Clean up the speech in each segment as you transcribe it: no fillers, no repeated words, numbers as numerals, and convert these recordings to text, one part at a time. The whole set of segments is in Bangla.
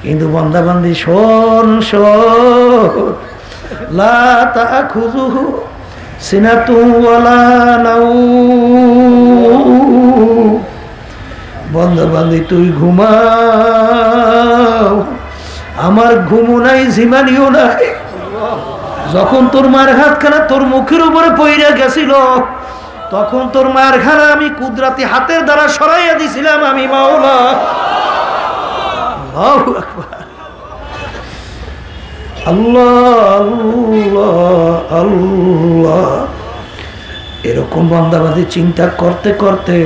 কিন্তু বান্দা বান্দি শোন শোন, লা তাখুযুহু সিনাতুন ওয়ালা নাওম। বান্দা বান্দি তুই ঘুমাও, আমার ঘুমও নাই ঝিমানিও নাই। যখন তোর মায়ের হাতখানা তোর মুখের উপরে পইরা গেছিল, তখন তোর মায়ের খানা আমি কুদরতি হাতের দ্বারা সরাইয়া দিছিলাম আমি মাওলা। আল্লাহু আকবার। আল্লাহ আল্লাহ আল্লাহ। এরকম বান্দাবাদী চিন্তা করতে করতে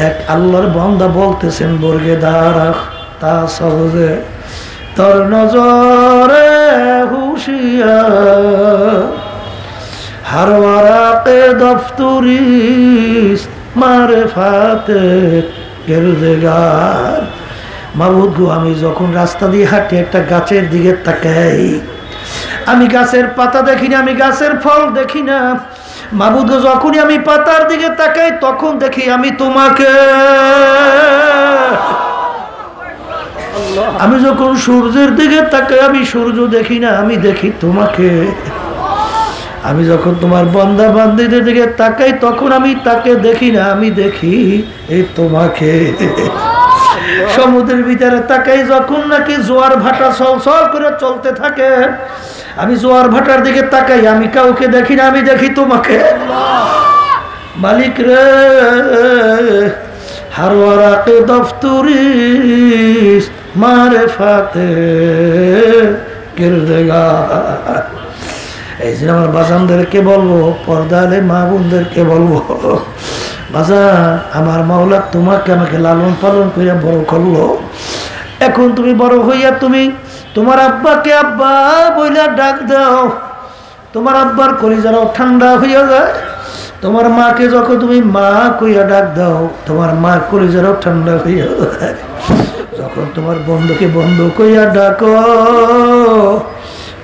এক আল্লাহর বান্দা বলতেছেন, বর্গে দাঁড়া তা সবজে তোর নজরে হুশিয়ার, हर वराक़े दफ्तुरीस मारिफाते किरदगार। মাবুদ গো, আমি যখন রাস্তা দিয়ে হাঁটি একটা গাছের দিকে তাকাই, আমি গাছের পাতা দেখি না, আমি গাছের ফল দেখি না। মাবুদ গো, যখনই আমি পাতার দিকে তাকাই তখন দেখি আমি তোমাকে। আমি যখন সূর্যের দিকে তাকাই আমি সূর্য দেখি না, আমি দেখি তোমাকে। আমি যখন তোমার বান্দা বান্দীদের দিকে তাকাই তখন আমি তাকে দেখি না, আমি দেখি এই তোমাকে। সমুদ্রের ভিতরে তাকাই যখন নাকি জোয়ার ভাটা সলসল করে চলতে থাকে, আমি জোয়ার ভাটার দিকে তাকাই, আমি কাউকে দেখি না, আমি দেখি তোমাকে। মালিক রে, हर वराक़े दफ्तुरीस मारिफाते किरदगार। এই যে আমার বাজানদেরকে বলবো, পর্দালে মা বোনদেরকে বলবো, বাজান আমার মাওলা তোমাকে আমাকে লালন পালন করে বড় করলো। এখন তুমি বড় হইয়া তুমি তোমার আব্বাকে আব্বা বইলা ডাক দাও, তোমার আব্বার কলিজারাও ঠান্ডা হইয়া যায়। তোমার মাকে যখন তুমি মা কইয়া ডাক দাও, তোমার মার কলিজারাও ঠান্ডা হইয়া যায়। যখন তোমার বন্ধুকে বন্ধু কইয়া ডাকো,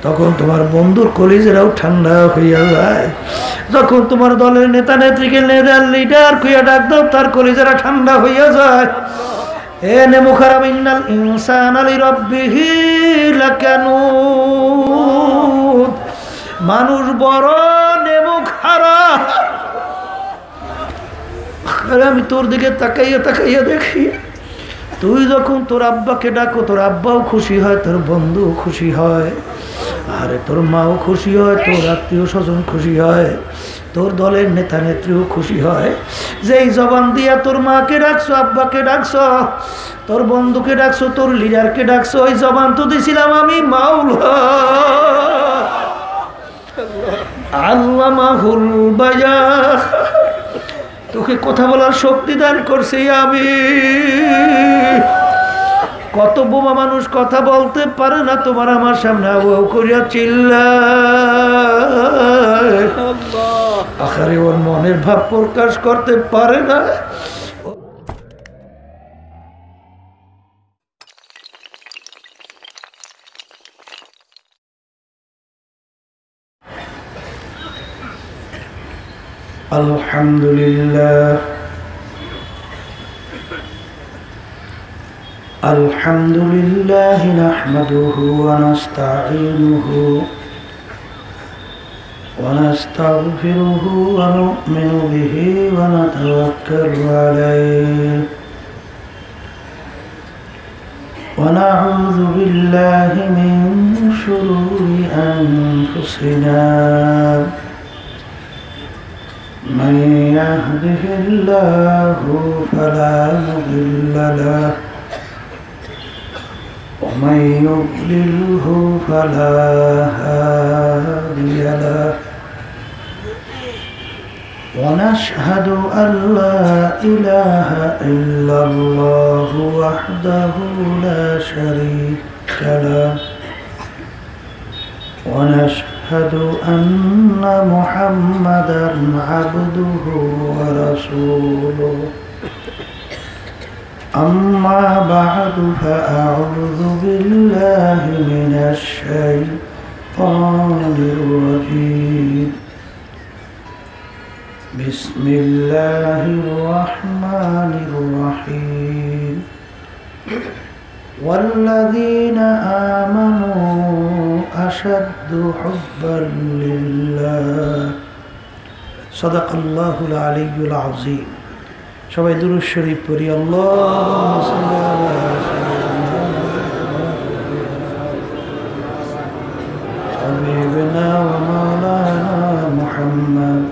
তখন তোমার বন্ধুর কলিজারাও ঠান্ডা হইয়া যায়। যখন তোমার দলের নেতা নেত্রীকে লিডার কইয়া ডাক দাও, তার কলিজারা ঠান্ডা হইয়া যায়। এ নেমু খারাপ, ইন্নাল ইনসানা লিরাব্বিহি লাকানুদ। মানুষ বড় নেমু খারাপ। আমি তোর দিকে তাকাইয়া তাকাইয়া দেখি, তুই যখন তোর আব্বাকে ডাকো তোর আব্বাও খুশি হয়, তোর বন্ধুও খুশি হয়, আরে তোর মাও খুশি হয়, তোর আত্মীয় স্বজন খুশি হয়, তোর দলের নেতা নেত্রীও খুশি হয়। যেই জবান দিয়া তোর মাকে ডাকছো, আব্বাকে ডাকছো, তোর বন্ধুকে ডাকছো, তোর লিডারকে ডাকছো, ওই জবান তো দিছিলাম আমি মাওলা। আল্লামাহুল বায়ান। তোকে কথা বলার শক্তি দান করছি আমি। কত বোমা মানুষ কথা বলতে পারে না, তোমার আমার সামনে আওয়াজ করিয়া চিল্লায়, আখারে ওর মনের ভাব প্রকাশ করতে পারে না। আলহামদুলিল্লাহ আলহামদুলিল্লাহ নাহমাদুহু ওয়া নাস্তাঈনুহু ওয়া নাস্তাগফিরুহু ওয়া নু'মিনু বিহি ওয়া নাতাওয়াক্কালু আলাইহি ওয়া নাউযু বিল্লাহি মিন শুরুরি আনফুসিনা। من يهده الله فلا مضل له ومن يضلله فلا هادي له ونشهد أن لا إله إلا الله وحده لا شريك له ونشهد أن محمدا عبده ورسوله أما بعد فأعوذ بالله من الشيطان الرجيم بسم الله الرحمن الرحيم والذين آمنوا أشد حبا لله صدق الله العلي العظيم সবাই দুরূদ শরীফ পড়ি আল্লাহুম্মা সাল্লি আলা হাবিবিনা ওয়া মাওলানা মুহাম্মদ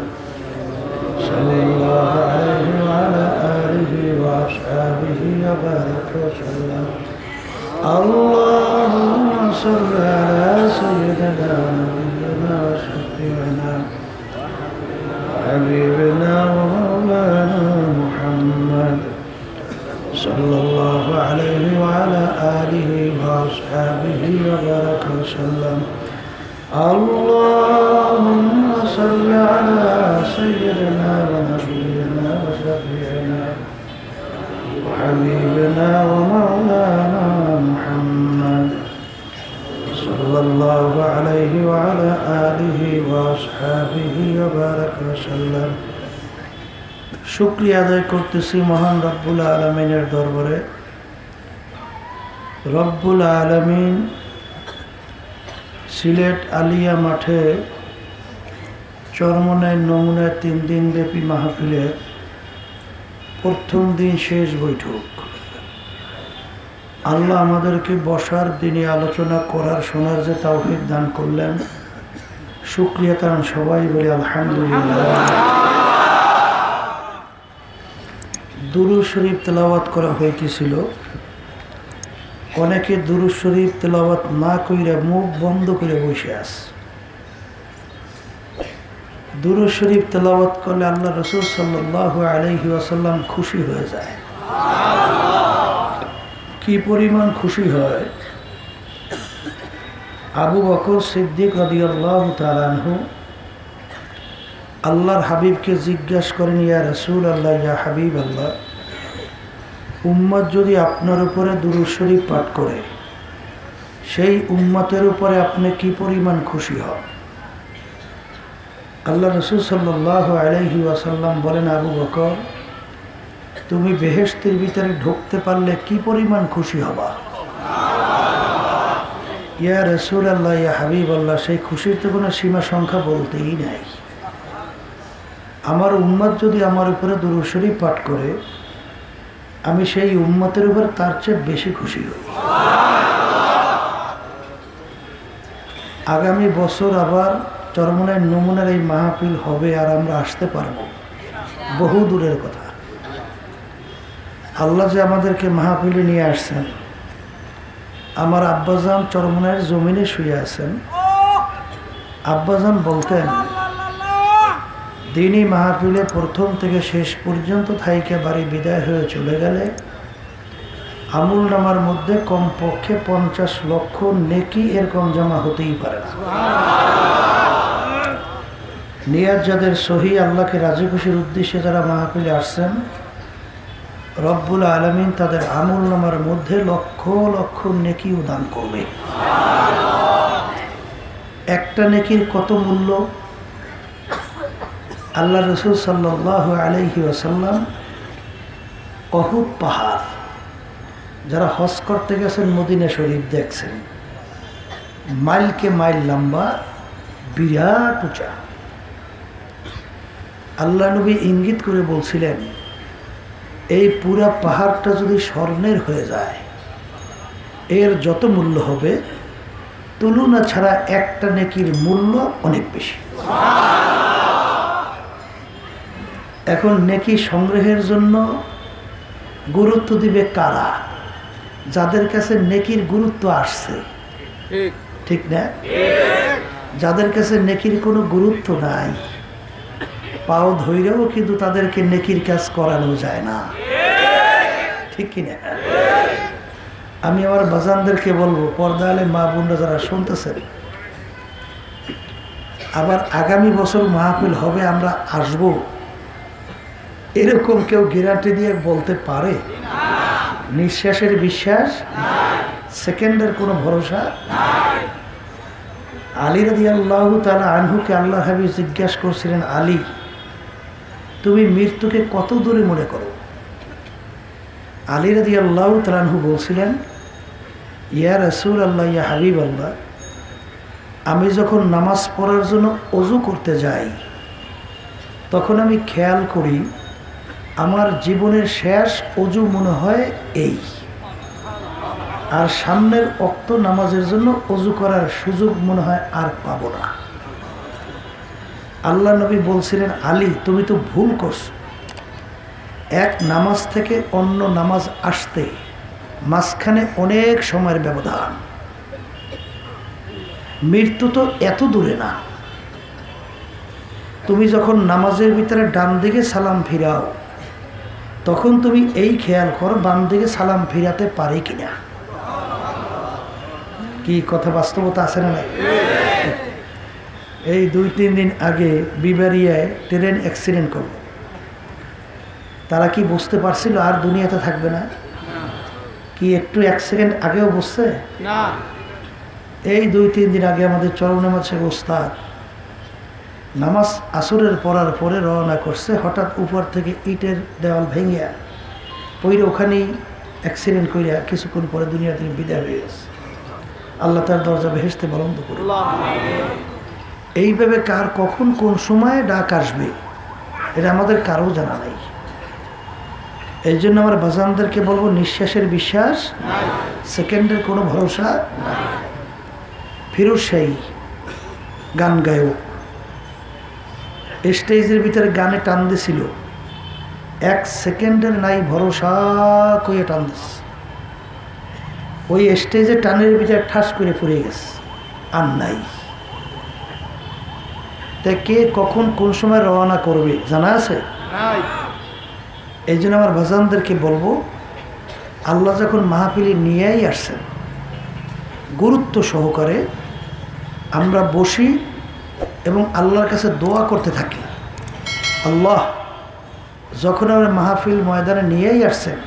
সাল্লাল্লাহু আলাইহি ওয়া আলা আলিহি ওয়া আসহাবিহি ওয়া বারাকা ওয়া সাল্লাম اللهم صل على سيدنا ونبينا وشفيعنا حبيبنا ومولانا محمد صلى الله عليه وعلى آله وأصحابه وبارك وسلم اللهم صل على سيدنا ونبينا وشفيعنا وحبيبنا ومولانا محمد صلى الله عليه وعلى آله وأصحابه وبارك وسلم শুকরিয়া আদায় করতেছি মহান রব্বুল আলামিনের দরবারে। রব্বুল আলামিন সিলেট আলিয়া মাঠে চরমনায় নমুনায় 3 দিন ব্যাপী মাহফিলের প্রথম দিন শেষ বৈঠক। আল্লাহ আমাদেরকে বসার দিনে আলোচনা করার শোনার যে তাওফিক দান করলেন, শুকরিয়া কারণ সবাই বলি আলহামদুলিল্লাহ। দুরূদ শরীফ তেলাওয়াত করা হইতেছিল, অনেকে দুরূদ শরীফ তেলাওয়াত না কইরা মুখ বন্ধ করে বসে আছে। দুরূদ শরীফ তেলাওয়াত করলে আল্লাহ রাসূল সাল্লাল্লাহু আলাইহি ওয়াসাল্লাম খুশি হয়ে যায়। কি পরিমাণ খুশি হয়! আবু বকর সিদ্দিক রাদিয়াল্লাহু তাআলা আনহু আল্লাহর হাবিবকে জিজ্ঞাসা করেন, ইয়া রাসূলুল্লাহ, ইয়া হাবিবাল্লাহ, উম্মত যদি আপনার উপরে দুরূদ শরীফ পাঠ করে সেই উম্মতের উপরে আপনি কি পরিমাণ খুশি হন? আল্লাহ রাসূল সাল্লাল্লাহু আলাইহি ওয়াসাল্লাম বলেন, আবু বকর, তুমি বেহেশতের ভিতরে ঢুকতে পারলে কি পরিমাণ খুশি হবা? ইয়া রাসূলুল্লাহ, ইয়া হাবিবাল্লাহ, সেই খুশির তো কোনো সীমা সংখ্যা বলতেই নাই। আমার উম্মত যদি আমার উপরে দুরূদ শরীফ পাঠ করে আমি সেই উম্মতের উপর তার চেয়ে বেশি খুশি হই। আগামী বছর আবার চরমনায় নমুনার এই মাহফিল হবে আর আমরা আসতে পারবো, বহু দূরের কথা। আল্লাহ যে আমাদেরকে মাহফিলে নিয়ে আসছেন, আমার আব্বাজান চরমনায়ের জমিনে শুয়ে আছেন। আব্বাজান বলতেন, দিনই মাহফিলে প্রথম থেকে শেষ পর্যন্ত থাইকে বাড়ি বিদায় হয়ে চলে গেলে আমুল নামার মধ্যে কমপক্ষে 50 লক্ষ নেকি এরকম জমা হতেই পারে না। নিয়াত যাদের সহি, আল্লাহকে রাজি খুশির উদ্দেশ্যে যারা মাহফিলে আসছেন, রব্বুল আলামিন তাদের আমুল নামার মধ্যে লক্ষ লক্ষ নেকি দান করবে। একটা নেকির কত মূল্য! আল্লাহ রাসূল সাল্লাল্লাহু আলাইহি ওয়াসাল্লাম উহুদ পাহাড়, যারা হজ করতে গেছেন মদিনা শরীফ দেখছেন, মাইলকে মাইল লম্বা, বিরাট উঁচা। আল্লাহ নবী ইঙ্গিত করে বলছিলেন, এই পুরা পাহাড়টা যদি স্বর্ণের হয়ে যায় এর যত মূল্য হবে তুলনা ছাড়া একটা নেকির মূল্য অনেক বেশি। এখন নেকি সংগ্রহের জন্য গুরুত্ব দিবে কারা? যাদের কাছে নেকির গুরুত্ব আসছে, ঠিক না? যাদের কাছে নেকির কোনো গুরুত্ব নাই, পাও ধৈরেও কিন্তু তাদেরকে নেকির কাজ করানো যায় না, ঠিক কিনা? আমি আমার বাজানদেরকে বলবো, পর্দালে মা বোনরা যারা শুনতেছেন, আবার আগামী বছর মাহফিল হবে, আমরা আসব, এরকম কেউ গ্যারান্টি দিয়ে বলতে পারে? নিঃশ্বাসের বিশ্বাস, সেকেন্ডের কোনো ভরসা। আলী রাদিয়াল্লাহু তাআলা আনহুকে আল্লাহ হাবিব জিজ্ঞাসা করছিলেন, আলী, তুমি মৃত্যুকে কত দূরে মনে করো? আলী রাদিয়াল্লাহু তাআলা আনহু বলছিলেন, ইয়া রাসূলুল্লাহ, ইয়া হাবিবাল্লাহ, আমি যখন নামাজ পড়ার জন্য ওযু করতে যাই তখন আমি খেয়াল করি আমার জীবনের শেষ ওযু মনে হয় এই, আর সামনের ওয়াক্ত নামাজের জন্য ওযু করার সুযোগ মনে হয় আর পাবো না। আল্লাহ নবী বলছিলেন, আলী তুমি তো ভুল করছো, এক নামাজ থেকে অন্য নামাজ আসতে মাঝখানে অনেক সময়ের ব্যবধান, মৃত্যু তো এত দূরে না। তুমি যখন নামাজের ভিতরে ডান দিকে সালাম ফিরাও তখন তুমি এই খেয়াল করো বাম দিকে সালাম ফিরাতে পারে কিনা। কি কথা বাস্তবতা আছে না? এই 2-3 দিন আগে বিবারিয়ায় ট্রেন অ্যাক্সিডেন্ট করল। তারা কি বুঝতে পারছিল আর দুনিয়াতে থাকবে না? কি একটু 1 সেকেন্ড আগেও বুঝছে না? এই 2-3 দিন আগে আমাদের চরমনামাজ শেখ ওস্তাদ নামাজ আসরের পড়ার পরে রওনা করছে, হঠাৎ উপর থেকে ইটের দেওয়াল ভেঙিয়া পইরে ওখানেই অ্যাক্সিডেন্ট করিয়া কিছুক্ষণ পরে দুনিয়া থেকে বিদায় হয়ে গেছে। আল্লাহ তার দরজা বেহেশতে বলন্দ করুন। এইভাবে কার কখন কোন সময়ে ডাক আসবে এটা আমাদের কারো জানা নাই। এই জন্য আমার বাজানদেরকে বলবো, নিঃশ্বাসের বিশ্বাস, সেকেন্ডের কোনো ভরসা নাই। ফিরোজ শাহী গান গায়ক স্টেজের ভিতরে গানে টান দিছিল, 1 সেকেন্ডের নাই ভরসা করে টান দিছে। ওই স্টেজে টানের ভিতরে ঠাস করে পড়ে গেছে, আর নাই। তা কে কখন কোন সময় রওনা করবে জানা আছে? এই জন্য আমার বাজানদেরকে বলবো, আল্লাহ যখন মাহফিলে নিয়েই আসছেন গুরুত্ব সহকারে আমরা বসি এবং আল্লাহর কাছে দোয়া করতে থাকি। আল্লাহ যখন আমরা মাহফিল ময়দানে নিয়েই আসছেন,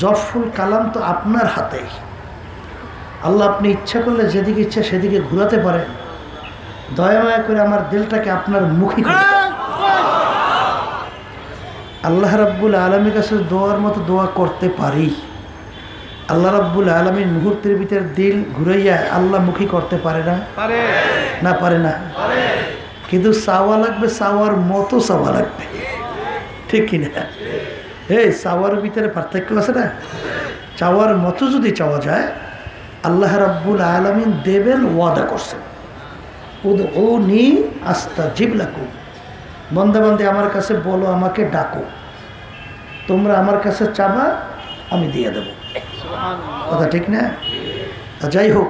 জফুল কালাম তো আপনার হাতেই। আল্লাহ আপনি ইচ্ছা করলে যেদিকে ইচ্ছা সেদিকে ঘুরাতে পারেন। দয়া মায়া করে আমার দিলটাকে আপনার মুখী করে দেন। আল্লাহ রাব্বুল আলামিনের কাছে দোয়ার মতো দোয়া করতে পারি। আল্লাহ রাব্বুল আলামিন মুহূর্তের ভিতরে দিল ঘুরাইয়া আল্লাহ মুখী করতে পারে না? না পারে না? কিন্তু চাওয়া লাগবে, চাওয়ার মতো চাওয়া লাগবে, ঠিক কিনা? এই চাওয়ার ভিতরে পার্থক্য আছে না? চাওয়ার মতো যদি চাওয়া যায়, আল্লাহ রাব্বুল আলামিন দেবেন, ওয়াদা করছেন, উদউনি আস্তাজিব লাকুম। বান্দা বান্দী আমার কাছে বলো, আমাকে ডাকো, তোমরা আমার কাছে চাবা, আমি দিয়ে দেব। কথা ঠিক না? যাই হোক,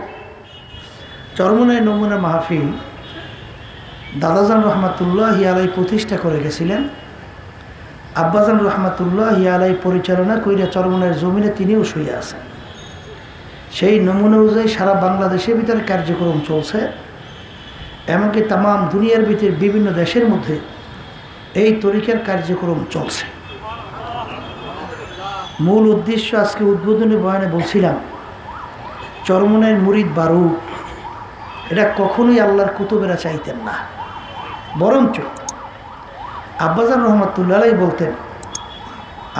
চরমনায় নমুনা মাহফিল দাদাজান রহমাতুল্লাহ আলাই প্রতিষ্ঠা করে গেছিলেন। আব্বাজান রহমাতুল্লাহ আলাই পরিচালনা কইরা চরমনায়ের জমিনে তিনিও শুয়ে আছেন। সেই নমুনা অনুযায়ী সারা বাংলাদেশের ভিতরে কার্যক্রম চলছে, এমনকি তাম দুনিয়ার ভিতরে বিভিন্ন দেশের মধ্যে এই তরিকার কার্যক্রম চলছে। মূল উদ্দেশ্য আজকে উদ্বোধনী বয়ানে বলছিলাম, চরমনায়ের মুরিদ বারু এটা কখনোই আল্লাহর কুতুবেরা চাইতেন না, বরঞ্চ আব্বাজান রহমাতুল্লাহ আলাই বলতেন,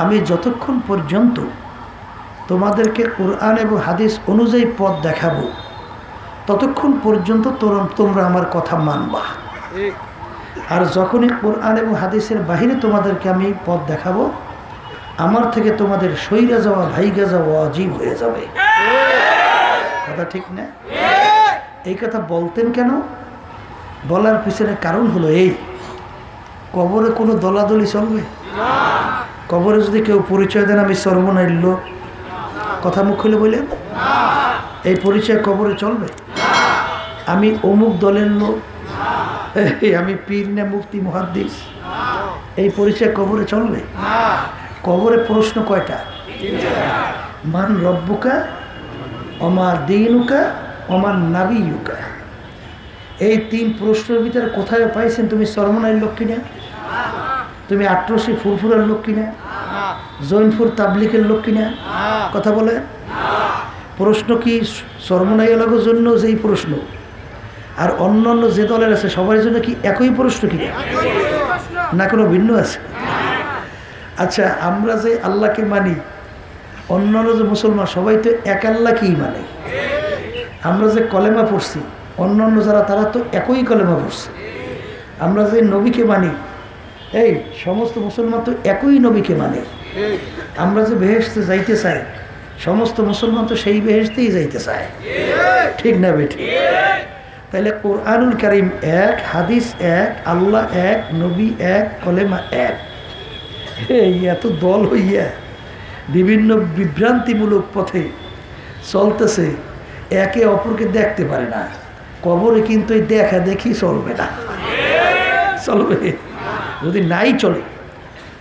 আমি যতক্ষণ পর্যন্ত তোমাদেরকে কোরআন এবং হাদিস অনুযায়ী পথ দেখাবো ততক্ষণ পর্যন্ত তোমরা আমার কথা মানবা, আর যখনই কোরআন এবং হাদিসের বাহিরে তোমাদেরকে আমি পথ দেখাবো আমার থেকে তোমাদের সইরা যাওয়া, ভাইগা যাওয়া অজীব হয়ে যাবে। কথা ঠিক না? এই কথা বলতেন কেন? বলার পিছনে কারণ হলো এই, কবরে কোনো দলাদলি চলবে? কবরে যদি কেউ পরিচয় দেন আমি চরমনায়ের লোক, কথা মুখ খুলে বললেন, এই পরিচয় কবরে চলবে? আমি অমুক দলের লোক, আমি পীর না মুফতি মুহাদ্দিস, এই পরিচয় কবরে চলবে? কবরে প্রশ্ন কয়টা? মান রব্বুকা, অমার দিনুকা, অমার নাবিয়ুকা। এই 3 প্রশ্নের ভিতরে কোথায় পাইছেন তুমি চরমনায়ের লোক কিনা, তুমি আটরশি ফুরফুরার লোক কিনা, জৈনপুর তাবলিকের লোক কিনা? কথা বলে। প্রশ্ন কি চরমনাইয়ালাগোর জন্য যেই প্রশ্ন আর অন্যান্য যে দলের আছে সবার জন্য কি একই প্রশ্ন কিনা, না কোনো ভিন্ন আছে? আচ্ছা, আমরা যে আল্লাহকে মানি অন্যান্য যে মুসলমান সবাই তো এক আল্লাহকেই মানে। আমরা যে কলেমা পড়ছি অন্যান্য যারা তারা তো একই কলেমা পড়ছে। আমরা যে নবীকে মানি এই সমস্ত মুসলমান তো একই নবীকে মানে। আমরা যে বেহেশতে যাইতে চাই সমস্ত মুসলমান তো সেই বেহেশতেই যাইতে চায়, ঠিক না বেঠি? তাইলে কোরআনুল কারীম এক, হাদিস এক, আল্লাহ এক, নবী এক, কলেমা এক। এই এত দল হইয়া বিভিন্ন বিভ্রান্তিমূলক পথে চলতেছে, একে অপরকে দেখতে পারে না। কবরে কিন্তু এই দেখা দেখি চলবে না, চলবে যদি নাই চলে।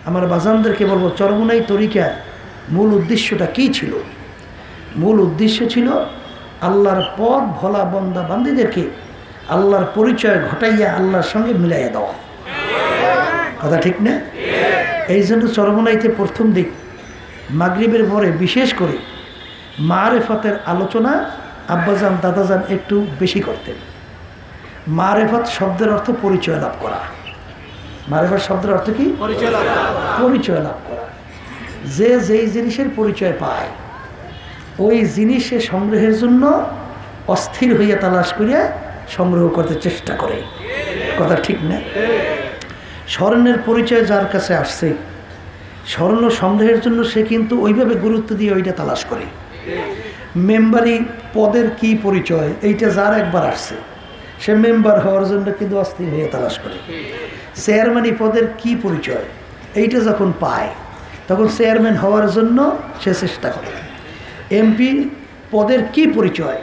আমার বাজানদেরকে বলবো চরমোনাই তরিকার মূল উদ্দেশ্যটা কি ছিল? মূল উদ্দেশ্য ছিল আল্লাহর পথ ভোলা বন্দা বান্দীদেরকে আল্লাহর পরিচয় ঘটাইয়া আল্লাহর সঙ্গে মিলাইয়া দেওয়া। কথা ঠিক না? এই জন্য চরমোনাইতে প্রথম দিক মাগরিবের পরে বিশেষ করে মারেফতের আলোচনা আব্বাজান দাদাজান একটু বেশি করতেন। মারেফত শব্দের অর্থ পরিচয় লাভ করা। মারেফত শব্দের অর্থ কি? পরিচয় লাভ করা। যে যেই জিনিসের পরিচয় পায় ওই জিনিসে সংগ্রহের জন্য অস্থির হইয়া তালাশ করিয়া সংগ্রহ করতে চেষ্টা করে। কথা ঠিক না? স্বর্ণের পরিচয় যার কাছে আসছে স্বর্ণ সংগ্রহের জন্য সে কিন্তু ওইভাবে গুরুত্ব দিয়ে ওইটা তালাশ করে। মেম্বারি পদের কি পরিচয় এইটা যার একবার আসছে সে মেম্বার হওয়ার জন্য কিন্তু অস্থির হয়ে তালাশ করে। চেয়ারম্যানই পদের কি পরিচয় এইটা যখন পায় তখন চেয়ারম্যান হওয়ার জন্য সে চেষ্টা করে। এমপি পদের কি পরিচয়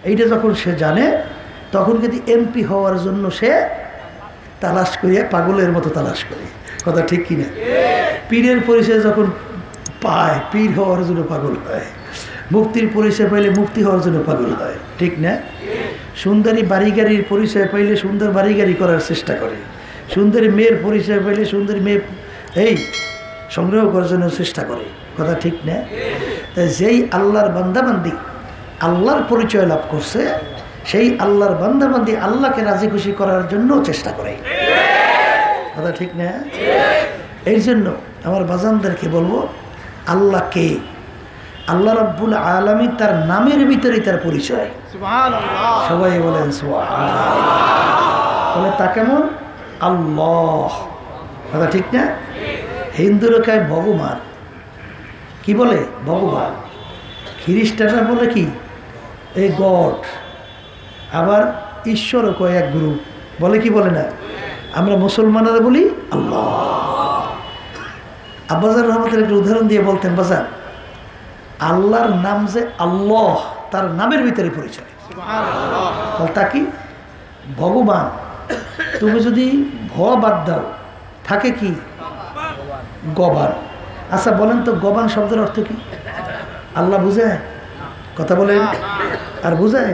এইটা যখন সে জানে তখন কিন্তু এমপি হওয়ার জন্য সে তালাশ করিয়া পাগলের মতো তালাশ করে। কথা ঠিক কিনা? পীরের পরিচয় যখন পায় পীর হওয়ার জন্য পাগল হয়। মুক্তির পরিচয় পাইলে মুক্তি হওয়ার জন্য পাগল হয়, ঠিক না? সুন্দরী বাড়িগাড়ির পরিচয় পাইলে সুন্দর বাড়িগাড়ি করার চেষ্টা করে। সুন্দরী মেয়ের পরিচয় পাইলে সুন্দরী মেয়ে এই সংগ্রহ করার জন্য চেষ্টা করে। কথা ঠিক না? তাই যেই আল্লাহর বান্দাবান্দি আল্লাহর পরিচয় লাভ করছে সেই আল্লাহর বান্দাবান্দি আল্লাহকে রাজি খুশি করার জন্য চেষ্টা করে। কথা ঠিক না? এই জন্য আমার বাজানদেরকে বলবো আল্লাহ কে? আল্লাহ রাব্বুল আলামিন তার নামের ভিতরে তার পরিচয়। সবাই বলেন সুবহানাল্লাহ। বলে তা কেমন? আল্লাহ। কথা ঠিক না? হিন্দুরা কয় ভগবান, কি বলে? ভগবান। খ্রিস্টানরা বলে কি? এই গড। আবার ঈশ্বরও কয় এক গ্রুপ, বলে কি বলে না? আমরা মুসলমানরা বলি আল্লাহ। আব্বাজার রহমতের একটা উদাহরণ দিয়ে বলতেন, বাজার আল্লাহর নাম যে আল্লাহ তার নামের ভিতরে পরিচয়। তা কি? ভগবান। তুমি যদি ভ বাদ দাও থাকে কি? গবান। আচ্ছা বলেন তো গবান শব্দের অর্থ কি? আল্লাহ বুঝায়? কথা বলেন। আর বুঝায়?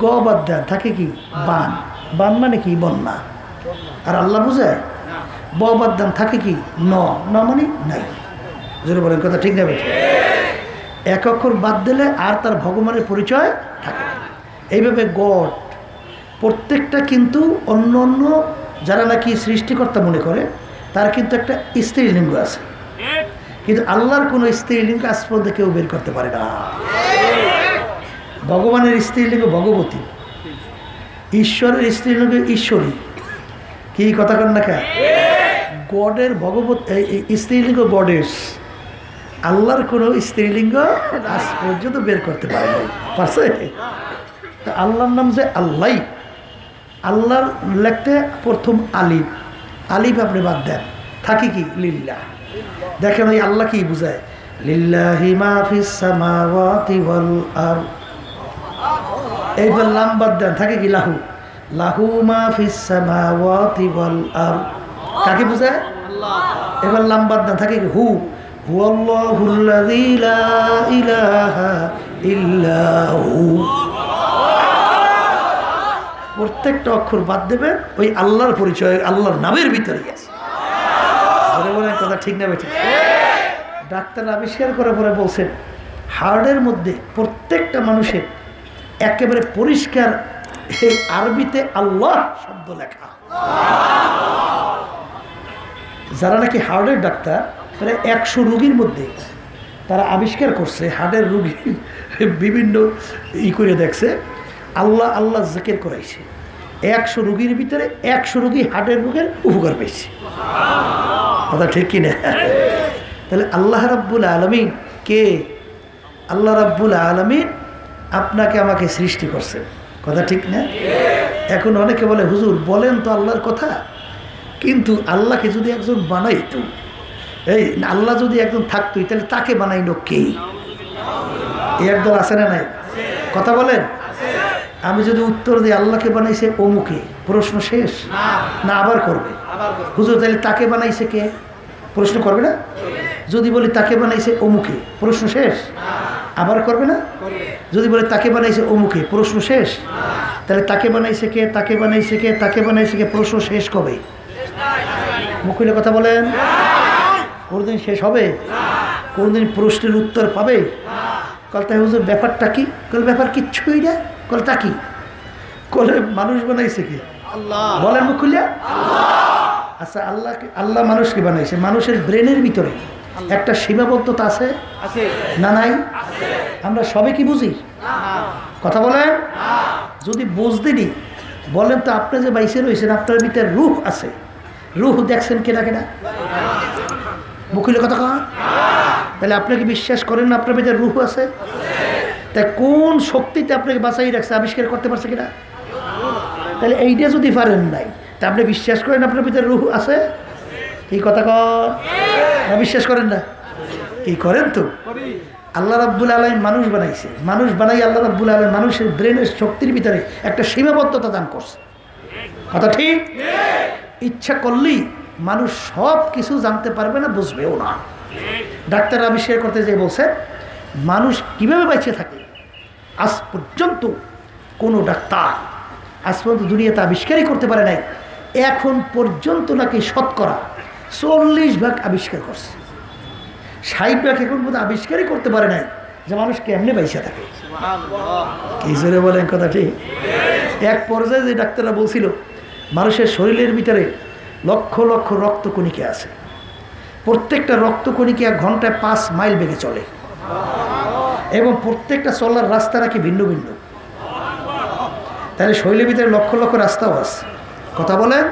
গ বাদ দেন থাকে কি? বান। বান মানে কি? বন্যা। আর আল্লাহ বুঝায়? ব বাদ দেন থাকে কি? ন। ন মানে নাই। যদি বলেন কথা ঠিক না? বেঠিক? এক অক্ষর বাদ দিলে আর তার ভগবানের পরিচয় থাকে। এইভাবে গড প্রত্যেকটা কিন্তু অন্য অন্য যারা নাকি সৃষ্টিকর্তা মনে করে তার কিন্তু একটা স্ত্রীলিঙ্গ আছে, কিন্তু আল্লাহর কোনো স্ত্রীলিঙ্গ আজ পর্যন্ত কেউ বের করতে পারে না। ভগবানের স্ত্রীলিঙ্গ ভগবতী, ঈশ্বরের স্ত্রীলিঙ্গ ঈশ্বরী। কি কথা কন না কে? গডের ভগবত স্ত্রীলিঙ্গ গডেস। আল্লাহর কোনো স্ত্রীলিঙ্গ আজ পর্যন্ত বের করতে পারে না। পারছে? আল্লাহর নাম যে আল্লাহ, আল্লাহর লেখতে প্রথম আলিফ। আলিফ আপনি বাদ দেন থাকে কি? লিল্লাহ। দেখেন ওই আল্লাহ কি বুঝায়? লিল্লাহি মা ফিস সামাওয়াতি ওয়াল আরদ। এইবার লাম বাদ দেন থাকে কি? লাহু। লাহু মা ফিস সামাওয়াতি ওয়াল আরদ। কাকে বুঝায়? আল্লাহ। এবার লাম বাদ দেন থাকে কি? হু। হুয়াল্লাহুল্লাযী লা ইলাহা ইল্লা হু। প্রত্যেকটা অক্ষর বাদ দেবেন ওই আল্লাহর পরিচয় আল্লাহর নামের ভিতরে আছে। কথা ঠিক না? বেঠিক? ডাক্তার আবিষ্কার করার পরে বলছেন হার্টের মধ্যে প্রত্যেকটা মানুষের একেবারে পরিষ্কার এই আরবিতে আল্লাহ শব্দ লেখা। যারা নাকি হার্টের ডাক্তার প্রায় 100 রোগীর মধ্যে তারা আবিষ্কার করছে হার্টের রোগী বিভিন্ন করে দেখছে আল্লাহ আল্লাহ জিকির করাইছে 100 রোগীর ভিতরে 100 রোগী হার্টের রোগের উপকার পেয়েছে। কথা ঠিক কিনা? তাহলে আল্লাহ রাব্বুল আলামিন কে? আল্লাহ রাব্বুল আলামিন আপনাকে আমাকে সৃষ্টি করছেন। কথা ঠিক না? এখন অনেকে বলে হুজুর বলেন তো আল্লাহর কথা, কিন্তু আল্লাহকে যদি একজন বানাইতো, এই আল্লাহ যদি একজন থাকতোই তাহলে তাকে বানাইলো কে? এই একদল আছে না নাই? কথা বলেন। আমি যদি উত্তর দিই আল্লাহকে বানাইছে অমুকে, প্রশ্ন শেষ না? আবার করবে হুজুর তাহলে তাকে বানাইছে কে? প্রশ্ন করবে না? যদি বলি তাকে বানাইছে অমুকে, প্রশ্ন শেষ? আবার করবে না? যদি বলি তাকে বানাইছে অমুকে, প্রশ্ন শেষ? তাহলে তাকে বানাইছে কে, তাকে বানাইছে কে, তাকে বানাইছে কে, প্রশ্ন শেষ কবে? মুখিলে কথা বলেন। কোনদিন শেষ হবে? কোনদিন প্রশ্নের উত্তর পাবে? কলতা হুজুর ব্যাপারটা কি? কল ব্যাপার কিচ্ছুই না। কল তা কি? কলে মানুষ বানাইছে কি? আল্লাহ। বলেন মুখ খুলে। আচ্ছা আল্লাহকে, আল্লাহ মানুষকে বানাইছে, মানুষের ব্রেনের ভিতরে একটা সীমাবদ্ধতা আছে না নাই? আমরা সবে কি বুঝি? কথা বলেন। যদি বুঝতেনি বলেন তো আপনি যে বাইসে রয়েছেন আপনার ভিতরে রূহ আছে, রূহ দেখছেন কেনা কেনা? মুখিলে কথা কন। তাহলে আপনাকে বিশ্বাস করেন না আপনার ভিতরে রূহ আছে? তাই কোন শক্তিতে আপনাকে বাঁচাই রাখছে, আবিষ্কার করতে পারছে কিনা? তাহলে এইটা যদি পারেন নাই তা আপনি বিশ্বাস করেন আপনার ভিতরে রূহ আছে? এই কথা কন না? বিশ্বাস করেন না? কি করেন তো? আল্লাহ রাব্বুল আলামিন মানুষ বানাইছে, মানুষ বানাই আল্লাহ রাব্বুল আলামিন মানুষের ব্রেনের শক্তির ভিতরে একটা সীমাবদ্ধতা দান করছে। কথা ঠিক? ইচ্ছা করলেই মানুষ সব কিছু জানতে পারবে না, বুঝবেও না। ডাক্তার আবিষ্কার করতে যেয়ে বলছে মানুষ কিভাবে বেঁচে থাকে আজ পর্যন্ত কোনো ডাক্তার আজ পর্যন্ত দুনিয়াতে আবিষ্কারই করতে পারে নাই। এখন পর্যন্ত নাকি শতকরা 40% আবিষ্কার করছে, 60% এখন পর্যন্ত আবিষ্কারই করতে পারে নাই যে মানুষ কেমনে বেঁচে থাকে। কি জোরে বলেন কথা ঠিক? এক পর্যায়ে যে ডাক্তাররা বলছিল মানুষের শরীরের ভিতরে লক্ষ লক্ষ রক্তকণিকা আছে, প্রত্যেকটা রক্তকণিকা 1 ঘন্টায় 5 মাইল বেগে চলে এবং প্রত্যেকটা চলার রাস্তা নাকি ভিন্ন ভিন্ন। তাহলে শরীরের ভিতরে লক্ষ লক্ষ রাস্তাও আছে। কথা বলেন।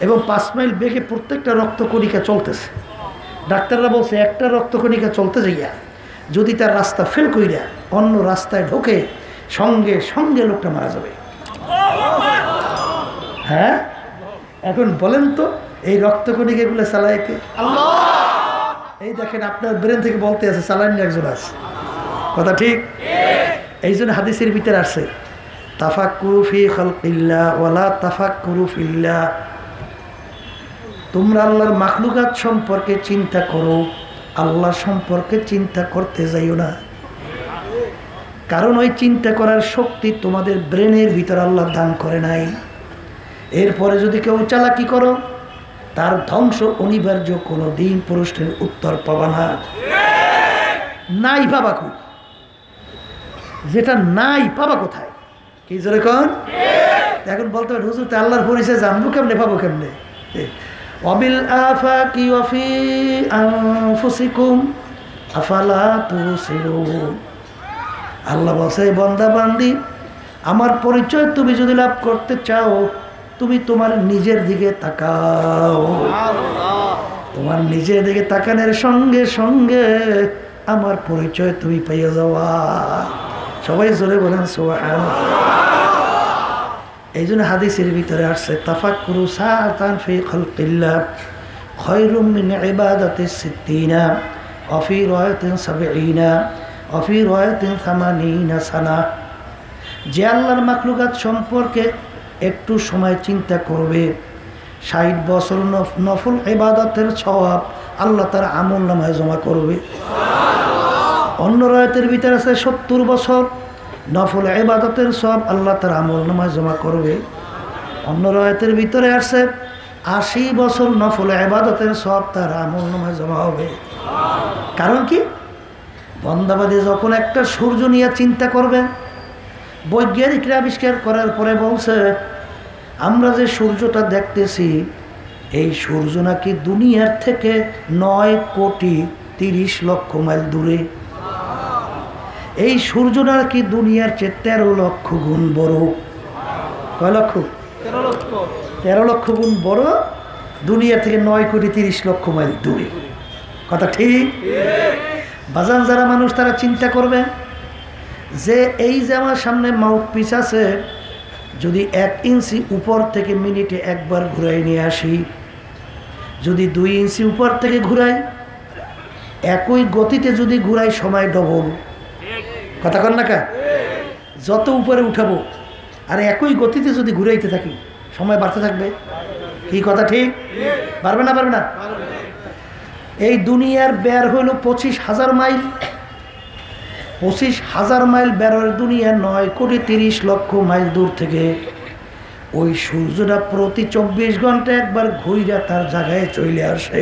এবং 5 মাইল বেগে প্রত্যেকটা রক্তকণিকা চলতেছে। ডাক্তাররা বলছে একটা রক্তকণিকা চলতে যাইয়া যদি তার রাস্তা ফেল কইরা অন্য রাস্তায় ঢোকে সঙ্গে সঙ্গে লোকটা মারা যাবে। হ্যাঁ, এখন বলেন তো এই রক্তকণিকাগুলো চালায় কে? আল্লাহ। এই দেখেন আপনার ব্রেন থেকে বলতে আছে চালানি একজন আছে। কথা ঠিক? এই জন্য হাদিসের ভিতরে আসছে তাফাক্কুরু ফি খালকিল্লাহ ওয়ালা তাফাক্কুরু ফিল্লাহ। তোমরা আল্লাহর মাখলুকাত সম্পর্কে চিন্তা করো, আল্লাহ সম্পর্কে চিন্তা করতে যাইও না। কারণ ওই চিন্তা করার শক্তি তোমাদের ব্রেনের ভিতর আল্লাহ দান করে নাই। এরপরে যদি কেউ চালাকি করো তার ধ্বংস অনিবার্য। কোনো দিন প্রশ্নের উত্তর পাবা না। নাই পাবা কই? যেটা নাই পাবা কোথায়? কি জোরে কন। এখন বলতে পারেন হুজুর আল্লাহর পরিচয় জানবো কেমনে, পাবো কেমনে? ওয়াবিল আফাকি ওয়া ফি আনফুসিকুম আফালা তুবসিরুন। আল্লাহ বলছে বান্দা বান্দি আমার পরিচয় তুমি যদি লাভ করতে চাও তুমি তোমার নিজের দিকে তাকাও। তোমার নিজের দিকে তাকানোর সঙ্গে সঙ্গে আমার পরিচয় তুমি পাইয়া যাওয়া। সবাই জোরে বলেন সুবহানাল্লাহ। এই জন্য হাদিসের ভিতরে আসছে তাফাক্কুরু সাআতান ফি খালকিল্লাহ খায়রুম মিন ইবাদাতিস সিত্তিনা ওয়া ফি রায়াতিন 70 ওয়া ফি রায়াতিন 80 সানা। যে আল্লাহর মাখলুকাত সম্পর্কে একটু সময় চিন্তা করবে 60 বছর নফল ইবাদতের সওয়াব আল্লাহ তার আমল নামায় জমা করবে। অন্য রায়াতের ভিতরে আছে 70 বছর নফল ইবাদতের সওয়াব আল্লাহ তার আমল নামায় জমা করবে। অন্য রায়াতের ভিতরে আছে 80 বছর নফল ইবাদতের সওয়াব তার আমল নামায় জমা হবে। কারণ কি? বন্দাবাদী যখন একটা সূর্য নিয়ে চিন্তা করবে, বৈজ্ঞানিকরা আবিষ্কার করার পরে বলছে আমরা যে সূর্যটা দেখতেছি এই সূর্য নাকি দুনিয়ার থেকে 9 কোটি 30 লক্ষ মাইল দূরে। এই সূর্যটা কি দুনিয়ার চেয়ে 13 লক্ষ গুণ বড়। কয় লক্ষ? 13 লক্ষ গুণ বড়, দুনিয়া থেকে 9,30,00,000 মাইল দূরে। কথা ঠিক? বাজান যারা মানুষ তারা চিন্তা করবে যে এই যে আমার সামনে মাউথ পিস আছে, যদি 1 ইঞ্চি উপর থেকে মিনিটে একবার ঘুরাই নিয়ে আসি, যদি 2 ইঞ্চি উপর থেকে ঘুরাই, একই গতিতে যদি ঘুরাই সময় ডবল। কথা কন না কা? যত উপরে উঠাবো আর একই গতিতে যদি ঘুরাইতে থাকি সময় বাড়তে থাকবে। কি কথা ঠিক? পারবে না? পারবে না? এই দুনিয়ার বের হইল 25,000 মাইল। 25,000 মাইল বেরোর দুনিয়া 9,30,00,000 মাইল দূর থেকে ওই সূর্যটা প্রতি 24 ঘন্টা একবার ঘুরে তার জায়গায় চলে আসে।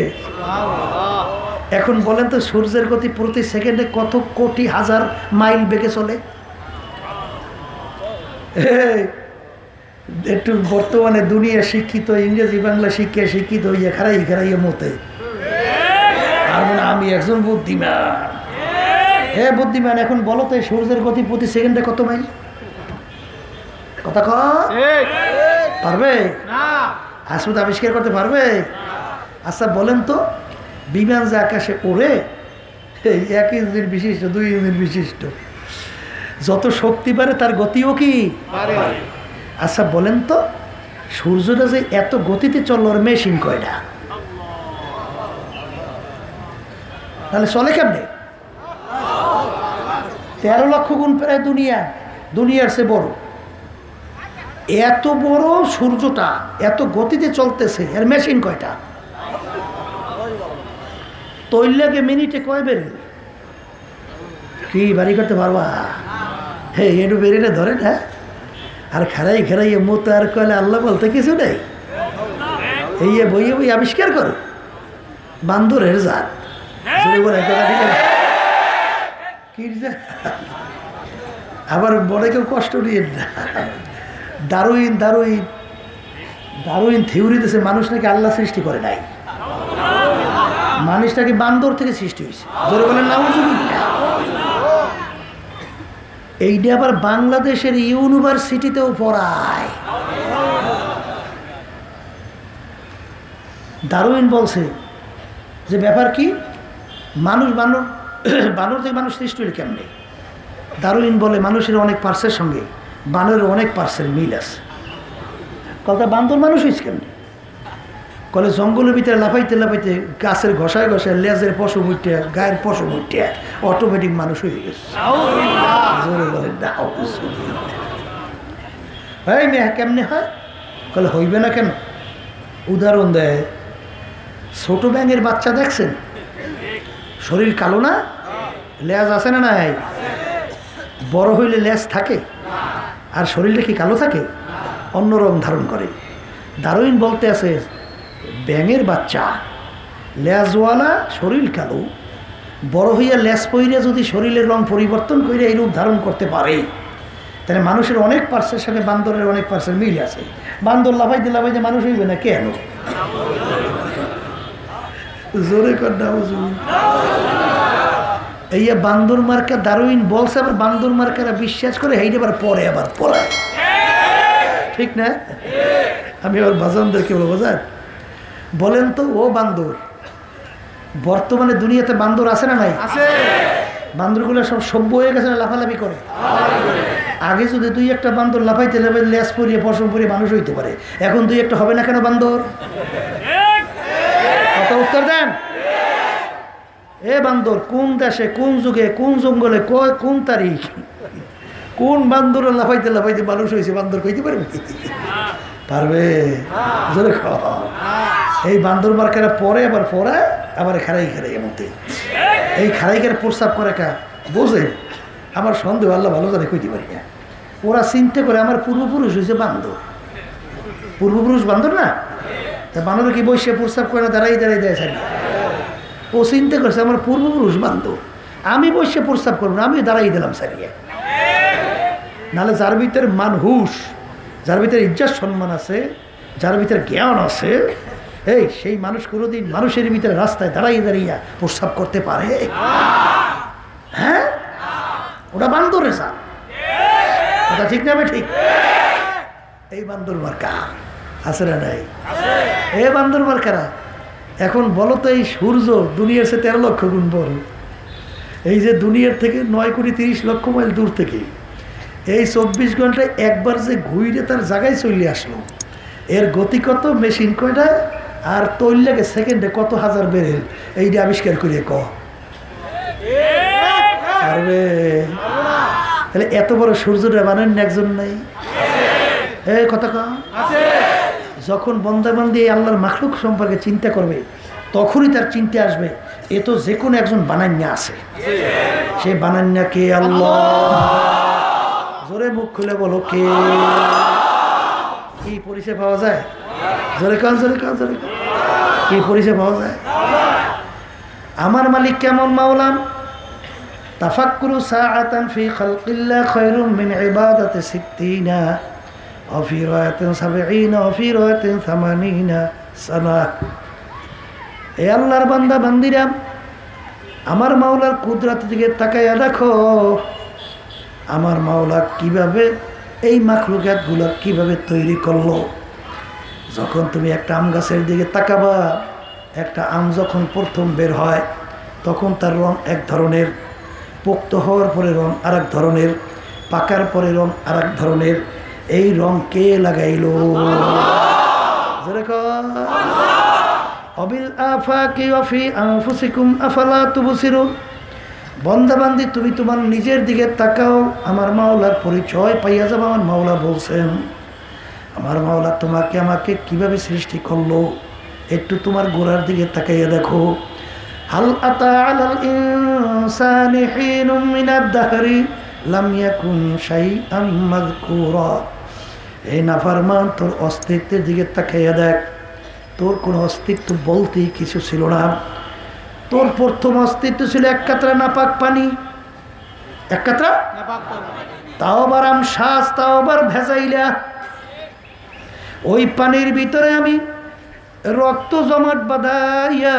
এখন বলেন তো সূর্যের গতি প্রতি সেকেন্ডে কত কোটি হাজার মাইল বেগে চলে? একটু বর্তমানে দুনিয়া শিক্ষিত, ইংরেজি বাংলা শিক্ষিত হইয়া খারাইয়া মতে আর মানে আমি একজন বুদ্ধিমান। হ্যাঁ বুদ্ধিমান, এখন বলো তো সূর্যের গতি প্রতি সেকেন্ডে কত মাইল? কথা পারবে? আসলে আবিষ্কার করতে পারবে? আচ্ছা বলেন তো, বিমান যে আকাশে ওড়ে 1 ইঞ্জিন বিশিষ্ট, 2 ইঞ্জিন বিশিষ্ট, যত শক্তি বাড়ে তার গতিও কি? আচ্ছা বলেন তো, সূর্যটা যে এত গতিতে চলল ওর মেশিন কয়টা? তাহলে চলে কেমনে? 13 লক্ষ গুণ প্রায় দুনিয়ার চেয়ে বড়। এত বড় সূর্যটা এত গতিতে চলতেছে, এর মেশিন কয়টা? তৈলাকে মিনিটে কয় বেরেল? কি বাড়ি করতে পারবা? হ্যাঁ একটু বেরিয়ে ধরে না আর খারাইয়ে মতো আর কয়লে আল্লাহ বলতে কিছু নেই। এই বই আবিষ্কার করো বান্দরের জাত। আবার বড় কেউ কষ্ট নিয়ে না। দারুইন থিওরি দিয়েছে মানুষ নাকি আল্লাহ সৃষ্টি করে নাই, মানুষটাকে বান্দর থেকে সৃষ্টি হয়েছে। জোরে বলেন নাউজুবিল্লাহ। এইটা আবার বাংলাদেশের ইউনিভার্সিটিতেও পড়ায়। দারুইন বলছে যে ব্যাপার কি, বানর থেকে মানুষ সৃষ্টি হলে কেমনে? দারুইন বলে মানুষের অনেক পার্সের সঙ্গে বানরের অনেক পার্সের মিল আছে। কথা বান্দর মানুষ হয়েছে কেমনে? কলে জঙ্গলের ভিতরে লাফাইতে গাছের ঘষায় লেজের পশু মুইটে গায়ের পশু মুইটে অটোমেটিক মানুষ হয়ে গেছে। মেয়ে কেমনে হয়? কলে হইবে না কেন? উদাহরণ দেয়, ছোট ব্যাঙের বাচ্চা দেখছেন? শরীর কালো না, লেজ আছে না নাই? বড় হইলে লেজ থাকে আর শরীরটা কি কালো থাকে? অন্য রং ধারণ করে। দারুইন বলতে আছে ব্যাঙের বাচ্চা লেজওয়ালা, শরীর কালো, বড় হইয়া লেজ পইরে যদি শরীরের রং পরিবর্তন করে এই রূপ ধারণ করতে পারে, তাহলে মানুষের অনেক পার্সের সঙ্গে বান্দরের অনেক পার্সের মিল আছে। বান্দর লাফাইতে মানুষ হইবে না কেন? জোরে কর না হুজুর। এই বান্দর মার্কা দারুইন বলছে, আবার বান্দর মার্কারা বিশ্বাস করে এইটা আবার পরে আবার পড়ায়। ঠিক না? আমি আবার বাজানদেরকে বলবো, বাজার বলেন তো, ও বান্দর বর্তমানে দুনিয়াতে বান্দর আছে না নাই? বান্দরগুলো সব সভ্য হয়ে গেছে না লাফালাফি করে? আগে যদি 2-1টা বান্দর লাফাইতে লেজ পরিয়ে পশম পরিয়ে মানুষ হইতে পারে, এখন 2-1টা হবে না কেন বান্দর? কত উত্তর দেন। এ বান্দর কোন দেশে, কোন যুগে, কোন জঙ্গলে, কোন তারিখ, কোন বান্দর লাফাইতে মানুষ হয়েছে? বান্দর কইতে পারবে? পারবে? এই বান্দর মার্কারা পরে আবার পড়ায়, আবার খারাই মধ্যে এই খারাইকার প্রস্তাব করে কা বোঝে। আমার সন্দেহ, আল্লাহ ভালো জানে, কইতে পারি না। ওরা চিন্তা করে আমার পূর্বপুরুষ হয়েছে বান্দর। পূর্বপুরুষ বান্দর না? তা বান্দর কি বসে প্রস্তাব করে না, দাঁড়াই দেয় সারি? ও চিন্তা করছে আমার পূর্বপুরুষ বান্দর, আমি বসে প্রস্তাব করবো না, আমি দাঁড়াই দিলাম সারিয়া। নাহলে যার ভিতরে মানহুস, যার ভিতরে ইজ্জত সম্মান আছে, যার ভিতরে জ্ঞান আছে, এই সেই মানুষ কোনোদিন মানুষের ভিতরে রাস্তায় দাঁড়াইয়ে দাঁড়িয়ে প্রস্রাব করতে পারে? হ্যাঁ, ওটা বান্দরের সাপ। ওটা ঠিক না? ঠিক। এই বান্দর মার্কা আছে না নাই? এ বান্দর মার্কারা এখন বলো তো, এই সূর্য দুনিয়ার সে 13 লক্ষ গুণ বড়। এই যে দুনিয়ার থেকে 9,30,00,000 মাইল দূর থেকে এই 24 ঘন্টায় একবার যে ঘুরে তার জায়গায় চলে আসলো, এর গতি কত, মেশিন কয়টা, আর তৈল লাগে সেকেন্ডে কত হাজার বেরেল, এইটা আবিষ্কার করিয়ে পারবে? তাহলে এত বড় সূর্যটা বানান একজন নাই? এই কথা যখন বন্দাবান্দি আল্লাহর মাখলুক সম্পর্কে চিন্তা করবে, তখনই তার চিন্তা আসবে এ তো যে কোনো একজন বানান্যা আছে। সে বানান্যা কে? আল্লাহ। জোরে মুখ খুলে বলো কে? কি পরিচয় পাওয়া যায়? জোরে কান, জোরে কান, জোরে কান। কি পরিচয় পাওয়া যায়? আমার মালিক কেমন মাওলা? তাফাক্কুরু সাআতান ফি খালকিল্লাহ খায়রুম মিন ইবাদাতি 60 ওয়া ফি রায়াতিন 70 ওয়া ফি রায়াতিন 80 সানা। এ আল্লাহর বান্দা বান্দিরা, আমার মাওলার কুদরতের দিকে তাকাইয়া দেখো, আমার মাওলা কিভাবে এই মাখলুকাতগুলো কিভাবে তৈরি করলো। যখন তুমি একটা আম গাছের দিকে তাকাবা, একটা আম যখন প্রথম বের হয় তখন তার রং এক ধরনের, পোক্ত হওয়ার পরে রং আর এক ধরনের, পাকার পরে রং আর এক ধরনের। এই রং কে লাগাইল? অবিল আফাকি ওয়া ফি আনফুসিকুম আফালা তুবসিরুন। বন্দাবান্দি, তুমি তোমার নিজের দিকে তাকাও, আমার মাওলার পরিচয় পাইয়া যাবে। আমার মাওলা বলছেন, আমার মাওলা তোমাকে আমাকে কিভাবে সৃষ্টি করলো, একটু তোমার গোড়ার দিকে তাকাইয়া দেখো। হাল আতা আলাল ইনসানি হিনুম মিনাদ দাহরি লাম ইয়াকুন শাইআম মাযকুরা। এই নাফরমান, তোর অস্তিত্বের দিকে তাকাইয়া দেখ, তোর কোনো অস্তিত্ব বলতেই কিছু ছিল না। তোর প্রথম অস্তিত্ব ছিল এক কাতরা নাপাক পানি, এক কাতরা, তাও আবার আমশ্বাস, তাও আবার ভেজাইলা। ওই পানির ভিতরে আমি রক্ত জমাট বাঁধাইয়া,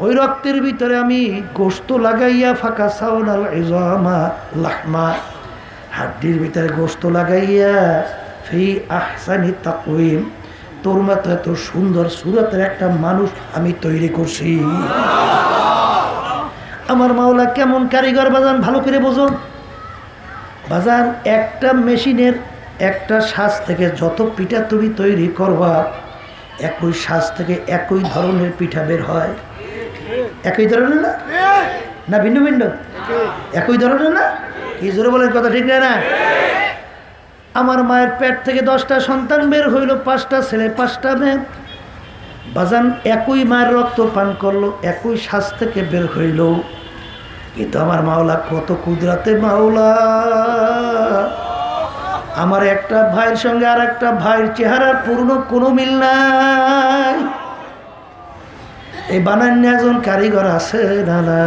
ওই রক্তের ভিতরে আমি গোশত লাগাইয়া, ফাঁকা সাউনাল ইজামা লাহমা, হাড্ডির ভিতরে গোশত লাগাইয়া, ফি আহসানি তাকওয়িম, তোর মতো এত সুন্দর সুরতের একটা মানুষ আমি তৈরি করছি। আমার মাওলা কেমন কারিগর বাজান, ভালো করে বোঝো বাজান। একটা মেশিনের একটা শ্বাস থেকে যত পিঠা তুমি তৈরি করবা, একই শ্বাস থেকে একই ধরনের পিঠা বের হয়। একই ধরনের না, না ভিন্ন ভিন্ন? একই ধরনের না? কি জোরে বলেন কথা, ঠিক না? আমার মায়ের পেট থেকে 10টা সন্তান বের হইল, 5টা ছেলে 5টা মেয়ে। বাজান একই মায়ের রক্ত পান করলো, একই শ্বাস থেকে বের হইল, কিন্তু আমার মাওলা কত কুদরতে মাওলা। আমার একটা ভাইয়ের সঙ্গে আর একটা ভাইয়ের চেহারার পূর্ণ কোনো মিল নাই। এই বানান্য একজন কারিগর আছে না? না,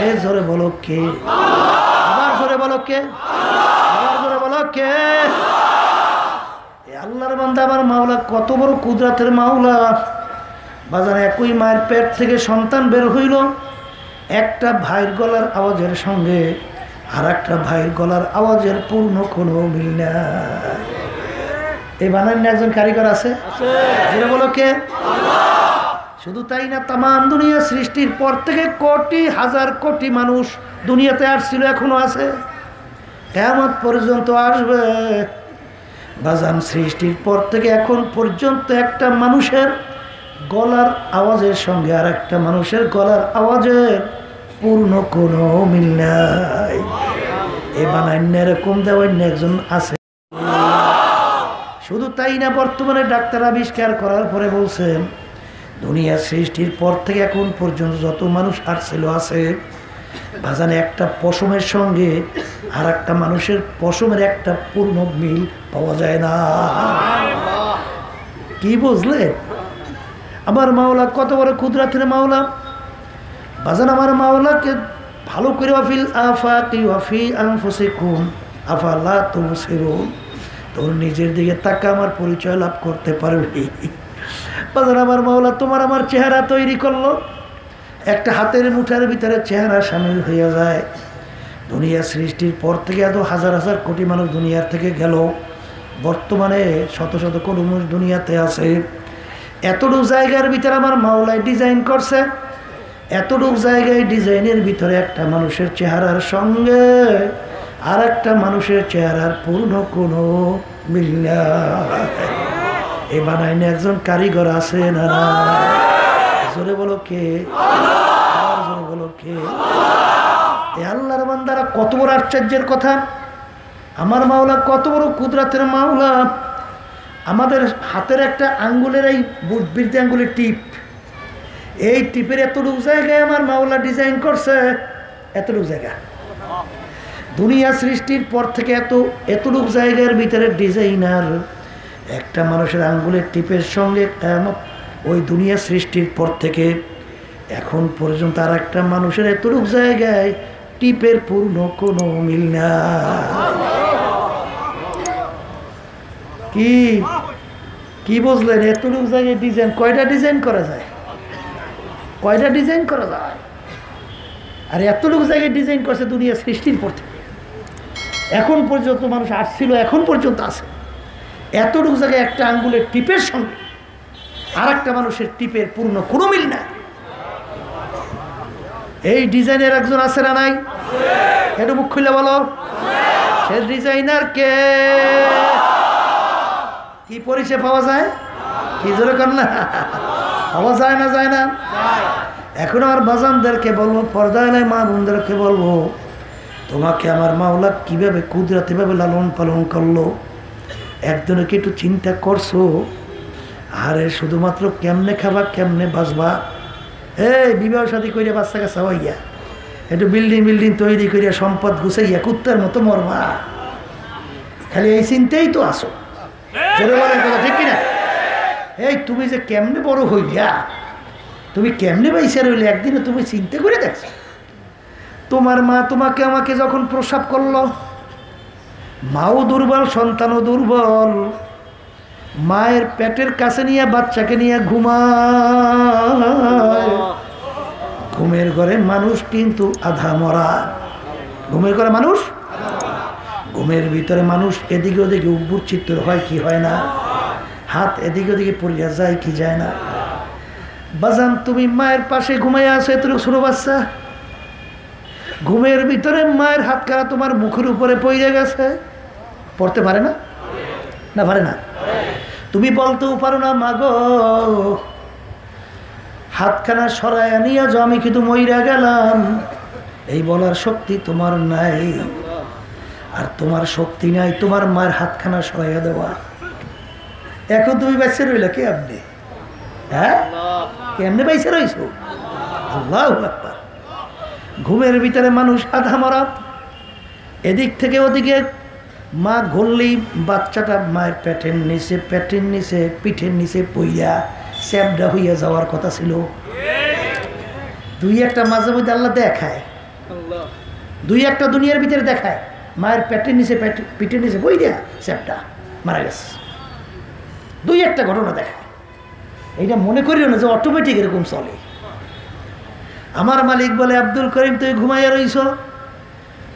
এ জোরে বলো কে? আবার জোরে বলো কে? আবার জোরে বলো কে? আল্লাহর বান্দা আমার মাওলা কত বড় কুদরতের মাওলা। বাজারে একই মায়ের পেট থেকে সন্তান বের হইল, একটা ভাইয়ের গলার আওয়াজের সঙ্গে আর একটা ভাইয়ের গলার আওয়াজের পূর্ণ কোনো মিল নাই। এই বানান্য একজন কারিগর আছে, যেটা বলো কে? শুধু তাই না, তামাম দুনিয়া সৃষ্টির পর থেকে কোটি হাজার কোটি মানুষ দুনিয়াতে আসছিল, এখনো আছে, কিয়ামত পর্যন্ত আসবে। বাজান সৃষ্টির পর থেকে এখন পর্যন্ত একটা মানুষের গলার আওয়াজের সঙ্গে আর একটা মানুষের গলার আওয়াজের পূর্ণ কোনো মিল নাই। এ বানান্য এরকম দেওয়ান্য একজন আছে। শুধু তাই না, বর্তমানে ডাক্তার আবিষ্কার করার পরে বলছেন, দুনিয়া সৃষ্টির পর থেকে এখন পর্যন্ত যত মানুষ আসছিল আছে, বাজানে একটা পশমের সঙ্গে আর একটা মানুষের পশমের একটা পূর্ণ মিল পাওয়া যায় না। কি বুঝলে? আমার মাওলা কত বড় কুদরতের মাওলা। বাজান আমার মাওলাকে ভালো করে, ওয়াফিল আফাকি ওয়া ফি আনফুসিকুম আফালা তুবসিরুন, তোর নিজের দিকে তাকা, আমার পরিচয় লাভ করতে পারবি। বাজার আমার মাওলা তোমার আমার চেহারা তৈরি করলো, একটা হাতের মুঠার ভিতরে চেহারা শামিল হয়ে যায়। দুনিয়া সৃষ্টির পর থেকে এত হাজার হাজার কোটি মানুষ দুনিয়ার থেকে গেল, বর্তমানে শত শত কোটি মানুষ দুনিয়াতে আছে। এতটুকু জায়গার ভিতরে আমার মাওলায় ডিজাইন করছে, এতটুকু জায়গায় ডিজাইনের ভিতরে একটা মানুষের চেহারার সঙ্গে আর একটা মানুষের চেহারার পূর্ণ কোনো মিল নাই। এ বানাইনে একজন কারিগর আছে না? না, জোরে বলো কে? জোরে বলো কে? এ আল্লাহর বান্দারা, কত বড় আশ্চর্যের কথা! আমার মাওলা কত বড় কুদরতের মাওলা। আমাদের হাতের একটা আঙ্গুলের এই বৃদ্ধি আঙ্গুলের টিপ, এই টিপের এতটুকু জায়গায় আমার মাওলা ডিজাইন করছে, এতটুকু জায়গা। দুনিয়া সৃষ্টির পর থেকে এতটুকু জায়গার ভিতরে ডিজাইনার একটা মানুষের আঙ্গুলের টিপের সঙ্গে কিয়ামত, ওই দুনিয়া সৃষ্টির পর থেকে এখন পর্যন্ত আর একটা মানুষের এতটুকু জায়গায় টিপের পূর্ণ কোনো মিল না। কি বুঝলেন? এতটুকু জায়গায় ডিজাইন, কয়টা ডিজাইন করা যায়? কয়টা ডিজাইন করা যায়? আর এতটুকু জায়গায় ডিজাইন করছে দুনিয়া সৃষ্টির পর থেকে এখন পর্যন্ত মানুষ আসছিল, এখন পর্যন্ত আছে। এতটুকু জায়গায় একটা আঙ্গুলের টিপের সঙ্গে আর একটা মানুষের টিপের পূর্ণ কোনো মিল না। এই ডিজাইনের একজন আছে না নাই? একটু মুখ খুলে বলো, সে ডিজাইনার কে? কি পরিচয় পাওয়া যায়? কি জোরে কর না, পাওয়া যায় না? যায় না? এখন আমার বাজানদেরকে বলবো, পর্দায় মা বোনদেরকে বলবো, তোমাকে আমার মাওলা কিভাবে কুদরতিভাবে লালন পালন করলো, একজনে কি একটু চিন্তা করছো? আরে শুধুমাত্র কেমনে খাবা, কেমনে বাঁচবা, এই বিবাহ শাদী করিয়া বাচ্চা কাচ্চা হইয়া একটু বিল্ডিং তৈরি করিয়া সম্পদ গুছাইয়া কুত্তার মতো মরবা, খালি এই চিন্তাই তো আসো। কথা ঠিক কিনা? এই তুমি যে কেমনে বড় হইয়া, তুমি কেমনে বাইসা রইলে, একদিনে তুমি চিন্তা করে দেখছো? তোমার মা তোমাকে আমাকে যখন প্রসাব করলো, মাও দুর্বল, সন্তানও দুর্বল, মায়ের পেটের কাছে নিয়ে বাচ্চাকে নিয়ে ঘুমায়। ঘুমের ঘরে মানুষ কিন্তু আধা মরা। ঘুমের ঘরে মানুষ, ঘুমের ভিতরে মানুষ এদিকে ওদিকে উব্বুর চিত্তর হয় কি হয় না? হাত এদিকে ওদিকে পড়িয়া যায় কি যায় না? বাজান, তুমি মায়ের পাশে ঘুমাইয়া আছো, এতটুকু ছোট বাচ্চা, ঘুমের ভিতরে মায়ের হাত খানা তোমার মুখের উপরে পড়ে গেছে, পড়তে পারে না? না পারে না? তুমি বলতেও পারো না, মাগো হাতখানা সরাইয়া নিয়ে যাও, আমি কিন্তু মইরা গেলাম, এই বলার শক্তি তোমার নাই। আর তোমার শক্তি নাই তোমার মায়ের হাতখানা সরাইয়া দেওয়া। এখন তুমি বেঁচে রইলা কে? আপনি হ্যাঁ কেমনে বেঁচে রইছো? আল্লাহু আকবার। ঘুমের ভিতরে মানুষ আধা মরা, এদিক থেকে ওদিকে মা ঘুরলেই বাচ্চাটা মায়ের পেটের নিচে পিঠের নিচে পইয়া স্যাবডা হইয়া যাওয়ার কথা ছিল। দুই একটা মাঝে মধ্যে আল্লাহ দেখায়, দুই একটা দুনিয়ার ভিতরে দেখায়, মায়ের পেটের নিচে পিঠের নিচে পইয়া স্যাবডা মারা গেছে, দুই একটা ঘটনা দেখায়। এইটা মনে করিও না যে অটোমেটিক এরকম চলে। আমার মালিক বলে, আব্দুল করিম তুই ঘুমাইয়া রইছ,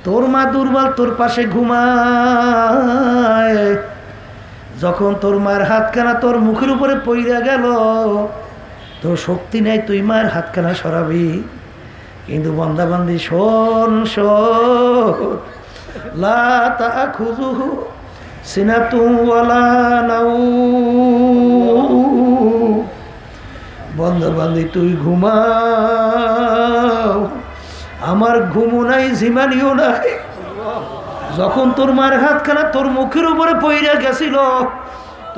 তোর মা দুর্বল, তোর পাশে ঘুমায়, যখন তোর মায়ের হাতখানা তোর মুখের উপরে পইরা গেল, তোর শক্তি নেই তুই মায়ের হাতখানা সরাবি। কিন্তু বান্দাবান্দি শোন শোন, লা তাখুযুহু সিনাতুন ওয়ালা নাওম, বান্দাবান্দি তুই ঘুমাও, আমার ঘুমও নাই, ঝিমানিও নাই। যখন তোর মায়ের হাতখানা তোর মুখের উপরে পইরা গেছিল,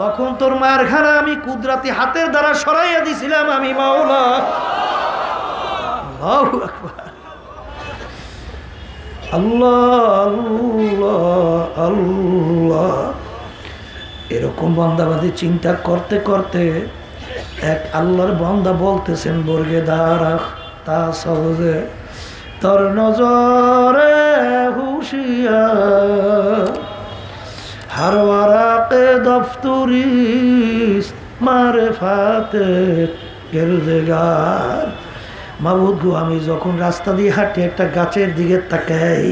তখন তোর মায়ের খানা আমি কুদরতি হাতের দ্বারা সরাইয়া দিছিলাম আমি মাওলা। আল্লাহু আকবার। আল্লাহ আল্লাহ আল্লাহ। এরকম বান্দাবাদী চিন্তা করতে করতে এক আল্লাহর বান্দা বলতেছেন, বর্গে দাঁড়া তা সবজে তোর নজরে হুশিয়ার, হার ওয়ারাকে দফতরি মারেফাতে গেরদেগার। মাবুদ গো, আমি যখন রাস্তা দিয়ে হাঁটি একটা গাছের দিকে তাকাই,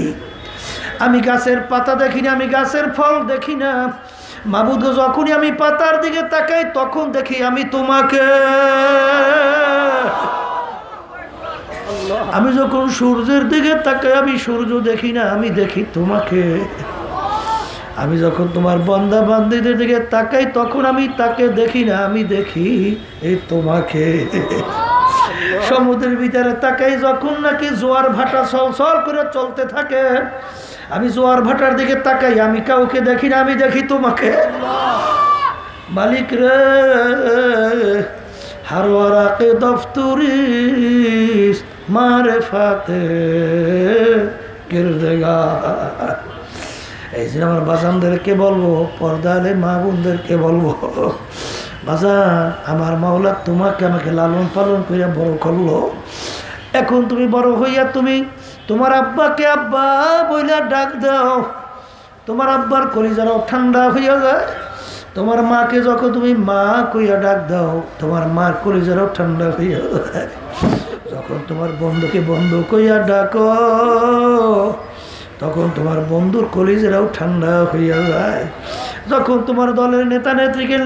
আমি গাছের পাতা দেখি না, আমি গাছের ফল দেখি না। মাবুদ গো, যখনই আমি পাতার দিকে তাকাই তখন দেখি আমি তোমাকে। আমি যখন সূর্যের দিকে তাকাই আমি সূর্য দেখি না, আমি দেখি তোমাকে। আমি যখন তোমার বান্দা বান্দীদের দিকে তাকাই তখন আমি তাকে দেখি না, আমি দেখি এই তোমাকে। সমুদ্রের ভিতরে তাকাই যখন নাকি জোয়ার ভাটা সলসল করে চলতে থাকে, আমি জোয়ার ভাটার দিকে তাকাই, আমি কাউকে দেখি না, আমি দেখি তোমাকে। মালিক রে, হারওয়ারাকে দফতুরিস মারেফাতে কিরদেগার। এই যে আমার বাজানদেরকে বলবো, পর্দালে মা বোনদেরকে বলবো, বাজান আমার মাওলা তোমাকে আমাকে লালন পালন করে বড় করলো। এখন তুমি বড় হইয়া তুমি তোমার আব্বাকে আব্বা বইলা ডাক দাও, তোমার আব্বার কলিজারাও ঠান্ডা হইয়া যায়। তোমার মাকে যখন তুমি মা কইয়া ডাক দাও, তোমার মার কলিজারাও ঠান্ডা হইয়া যায়। যখন তোমার বন্ধুকে বন্ধু কইয়া ডাকো, তখন তোমার বন্ধুর কলিজারাও ঠান্ডা হইয়া যায়। যখন তোমার দলের নেতা নেত্রীকে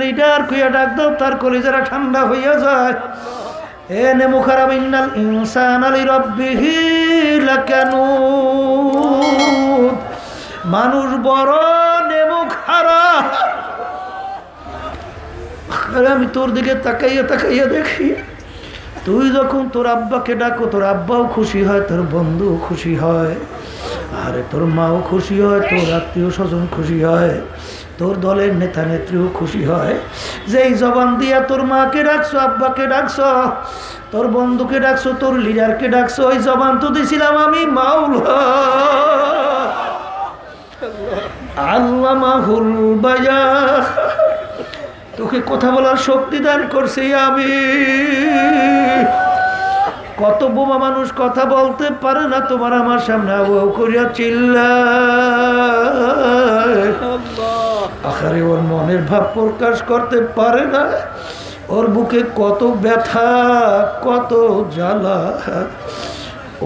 লিডার কইয়া ডাক দাও, তার কলিজারা ঠান্ডা হইয়া যায়। এ নেমুখারাম ইন্নাল ইনসানা লিরাব্বিহি লাকানুদ। মানুষ বড় নেমুখারাম। আমি তোর দিকে তাকাইয়া তাকাইয়া দেখি, তুই যখন তোর আব্বাকে ডাকো তোর আব্বাও খুশি হয়, তোর বন্ধুও খুশি হয়, আরে তোর মাও খুশি হয়, তোর আত্মীয় স্বজন খুশি হয়, তোর দলের নেতা নেত্রীও খুশি হয়। যেই জবান দিয়া তোর মাকে ডাকছো, আব্বাকে ডাকছো, তোর বন্ধুকে ডাকছো, তোর লিডারকে ডাকছো, ওই জবান তো দিছিলাম আমি মাওলা। আল্লামাহুল বায়ান, তোকে কথা বলার শক্তি দান করছি আমি। কত বোমা মানুষ কথা বলতে পারে না, তোমার আমার সামনে ও করিয়া চিল্লায়। আখারে ওর মনের ভাব প্রকাশ করতে পারে না, ওর বুকে কত ব্যথা কত জ্বালা,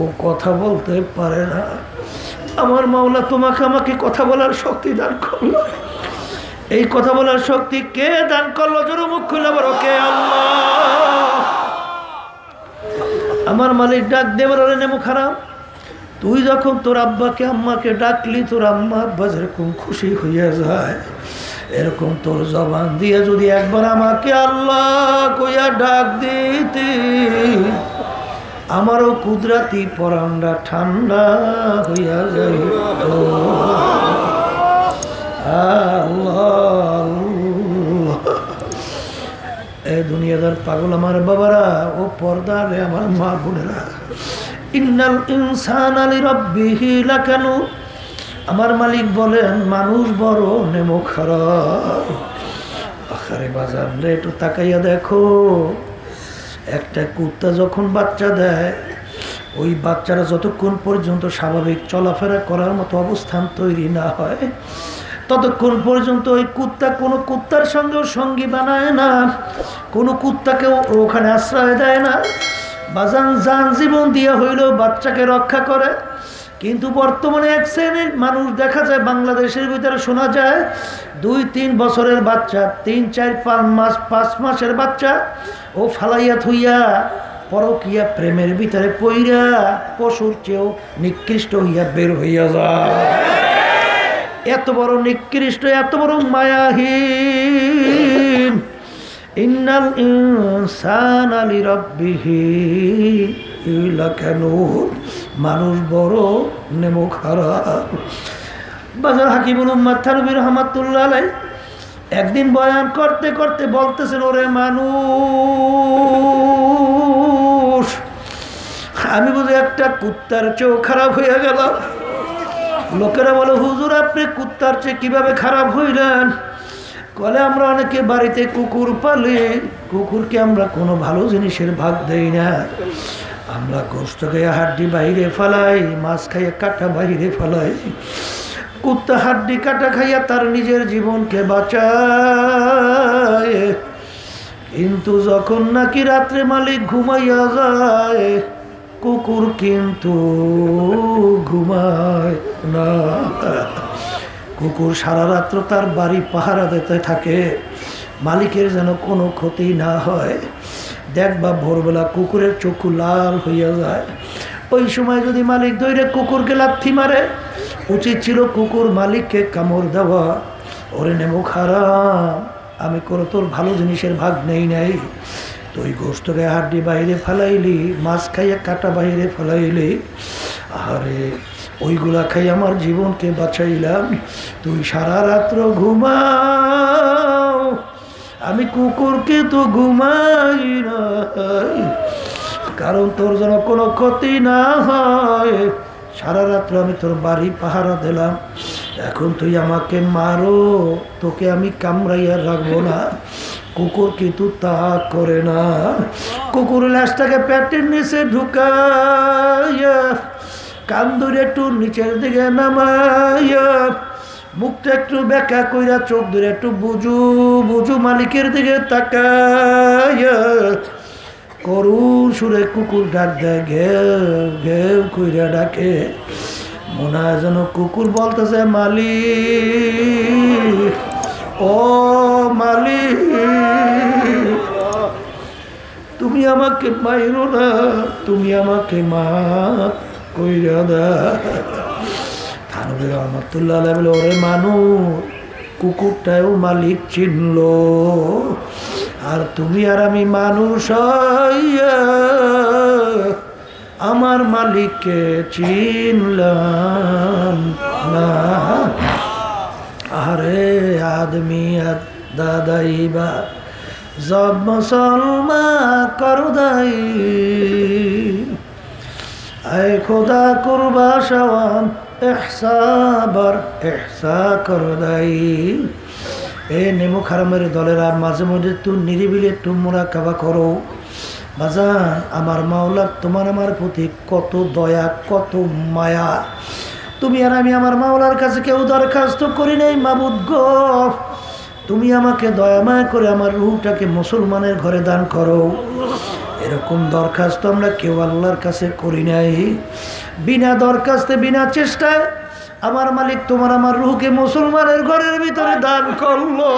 ও কথা বলতে পারে না। আমার মাওলা তোমাকে আমাকে কথা বলার শক্তি দান করলো। এই কথা বলার শক্তি কে দান করলো? জোরে মুখ খুলে বলো, কে? আল্লাহ। আমার মালিক ডাক দেবার নেমু খারাপ। তুই যখন তোর আব্বাকে আম্মাকে ডাকলি, তোর আম্মা আব্বা যেরকম খুশি হইয়া যায়, এরকম তোর জবান দিয়ে যদি একবার আমাকে আল্লাহ কইয়া ডাক দিতি, আমারও কুদরাতি পরান্ডা ঠান্ডা হইয়া যাই। আল্লাহ, এ দুনিয়াদার পাগল আমার বাবারা ও পর্দারে আমার মা বোনেরা, ইন্নাল ইনসানা লিরাব্বিহি লাকানুদ। আমার মালিক বলেন মানুষ বড় নেমুখারাম। আখারে বাজার রে, একটু তাকাইয়া দেখো, একটা কুত্তা যখন বাচ্চা দেয়, ওই বাচ্চারা যতক্ষণ পর্যন্ত স্বাভাবিক চলাফেরা করার মতো অবস্থান তৈরি না হয়, ততক্ষণ পর্যন্ত ওই কুত্তা কোনো কুত্তার সঙ্গেও সঙ্গী বানায় না, কোনো কুত্তাকেও ওখানে আশ্রয় দেয় না। বাজান জান জীবন দিয়ে হইলেও বাচ্চাকে রক্ষা করে। কিন্তু বর্তমানে এক শ্রেণীর মানুষ দেখা যায়, বাংলাদেশের ভিতরে শোনা যায়, 2-3 বছরের বাচ্চা, 3-4-5 মাসের বাচ্চা ও ফালাইয়া থুইয়া পরকিয়া প্রেমের ভিতরে পইরা পশুর চেয়েও নিকৃষ্ট হইয়া বের হইয়া যায়। এত বড় নিকৃষ্ট, এত বড় মায়াহীন। ইন্নাল ইনসানা লিরাব্বিহি লাকানুদ। মানুষ বড় নেমুখারাম। বাজার হাকিমুল উম্মাত থানভী রাহমাতুল্লাহ আলাইহি একদিন বয়ান করতে করতে বলতেছেন, ওরে মানুষ, আমি বুঝি একটা কুত্তার চেয়েও খারাপ হয়ে গেলাম। লোকেরা বলে, হুজুর আপনি কুত্তার চেয়ে কিভাবে খারাপ হইলেন? বলে, আমরা অনেকে বাড়িতে কুকুর পালি, কুকুরকে আমরা কোনো ভালো জিনিসের ভাগ দেই না। আমরা গোস্ত খাইয়া হাড্ডি বাইরে ফেলাই, মাছ খাইয়া কাটা বাইরে ফেলাই। কুত্তা হাড্ডি কাটা খাইয়া তার নিজের জীবনকে বাঁচায়, কিন্তু যখন নাকি রাত্রে মালিক ঘুমাইয়া যায়, কুকুর কিন্তু ঘুমায় না। কুকুর সারা রাত্র তার বাড়ি পাহারা দিতে থাকে, মালিকের যেন কোনো ক্ষতি না হয়। দেখবা ভোরবেলা কুকুরের চক্ষু লাল হইয়া যায়। ওই সময় যদি মালিক দৌড়ে কুকুরকে লাথি মারে, উচিত ছিল কুকুর মালিককে কামড় দেওয়া। ওরে নেমুখ হারাম, আমি কোনো তোর ভালো জিনিসের ভাগ নেই নাই, তুই গোস্তকে হাড্ডি বাইরে ফেলাইলি, মাছ খাইয়া কাটা বাইরে ফেলাইলি, আরে ওইগুলা খাই আমার জীবনকে বাঁচাইলাম, তুই সারা রাত্র ঘুমাও, আমি কুকুরকে তো ঘুমাই না, কারণ তোর যেন কোনো ক্ষতি না হয়। সারা রাত্র আমি তোর বাড়ি পাহারা দিলাম, এখন তুই আমাকে মারো, তোকে আমি কামড়াইয়া রাখবো না। কুকুর কিন্তু তা করে না। কুকুর লাশটাকে পেটের নিচে ঢুকাইয়া কান ধরে একটু নিচের দিকে নামাইয়া মুখটা একটু বেঁকা কইরা চোখ ধরে একটু বুঝু বুঝু মালিকের দিকে তাকাইয়া করুণ সুরে কুকুর ডাক দেয়, ঘেউ ঘেউ কইরা ডাকে। মনে হয় যেন কুকুর বলতেছে, মালিক, ও মালিক, তুমি আমাকে মাইরো না, তুমি আমাকে মাফ কইরা দাও। থানবী রহমাতুল্লাহ আলাইহি বলে, ওরে মানুষ, কুকুরটাও মালিক চিনল, আর তুমি আর আমি মানুষ হইয়া আমার মালিককে চিনলাম না। আরে আদমি দাদাইবা জব মুসলমান করদাই, আয় খোদা কুরবা সওয়াম এহসাবার এহসা করদাই। এ নেমু খারামের দলেরা মাঝে মাঝে একটু নিরিবিলি একটু মুরাকাবা করো। বাজান, আমার মাওলার তোমার আমার প্রতি কত দয়া, কত মায়া। তুমি আর আমি আমার মাওলার কাছে কেউ দরখাস্ত করি নাই, মাবুদ গো তুমি আমাকে দয়া মায়া করে আমার রূহটাকে মুসলমানের ঘরে দান করো। এরকম দরখাস্ত আমরা কেউ আল্লাহর কাছে করি নাই। বিনা দরখাস্তে বিনা চেষ্টায় আমার মালিক তোমার আমার রূহকে মুসলমানের ঘরের ভিতরে দান করলো।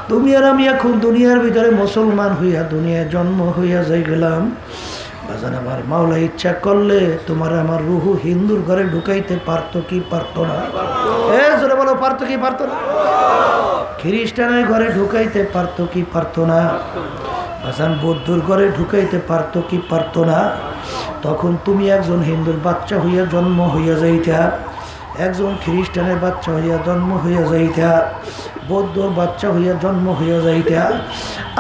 তুমি আর আমি এখন দুনিয়ার ভিতরে মুসলমান হইয়া দুনিয়ায় জন্ম হইয়া যাই গেলাম। বাজান, আমার মাওলা ইচ্ছা করলে তোমার আমার রুহু হিন্দুর ঘরে ঢুকাইতে পারতো কি পারতো না? জোরে বলো, পারতো কি পারতো না? খ্রিস্টানের ঘরে ঢুকাইতে পারতো কি পারতো না? বাজান, বৌদ্ধর ঘরে ঢুকাইতে পারতো কি পারতো না? তখন তুমি একজন হিন্দুর বাচ্চা হইয়া জন্ম হইয়া যাইতা, একজন খ্রিস্টানের বাচ্চা হইয়া জন্ম হইয়া যাইতা, বৌদ্ধর বাচ্চা হইয়া জন্ম হইয়া যাইতা।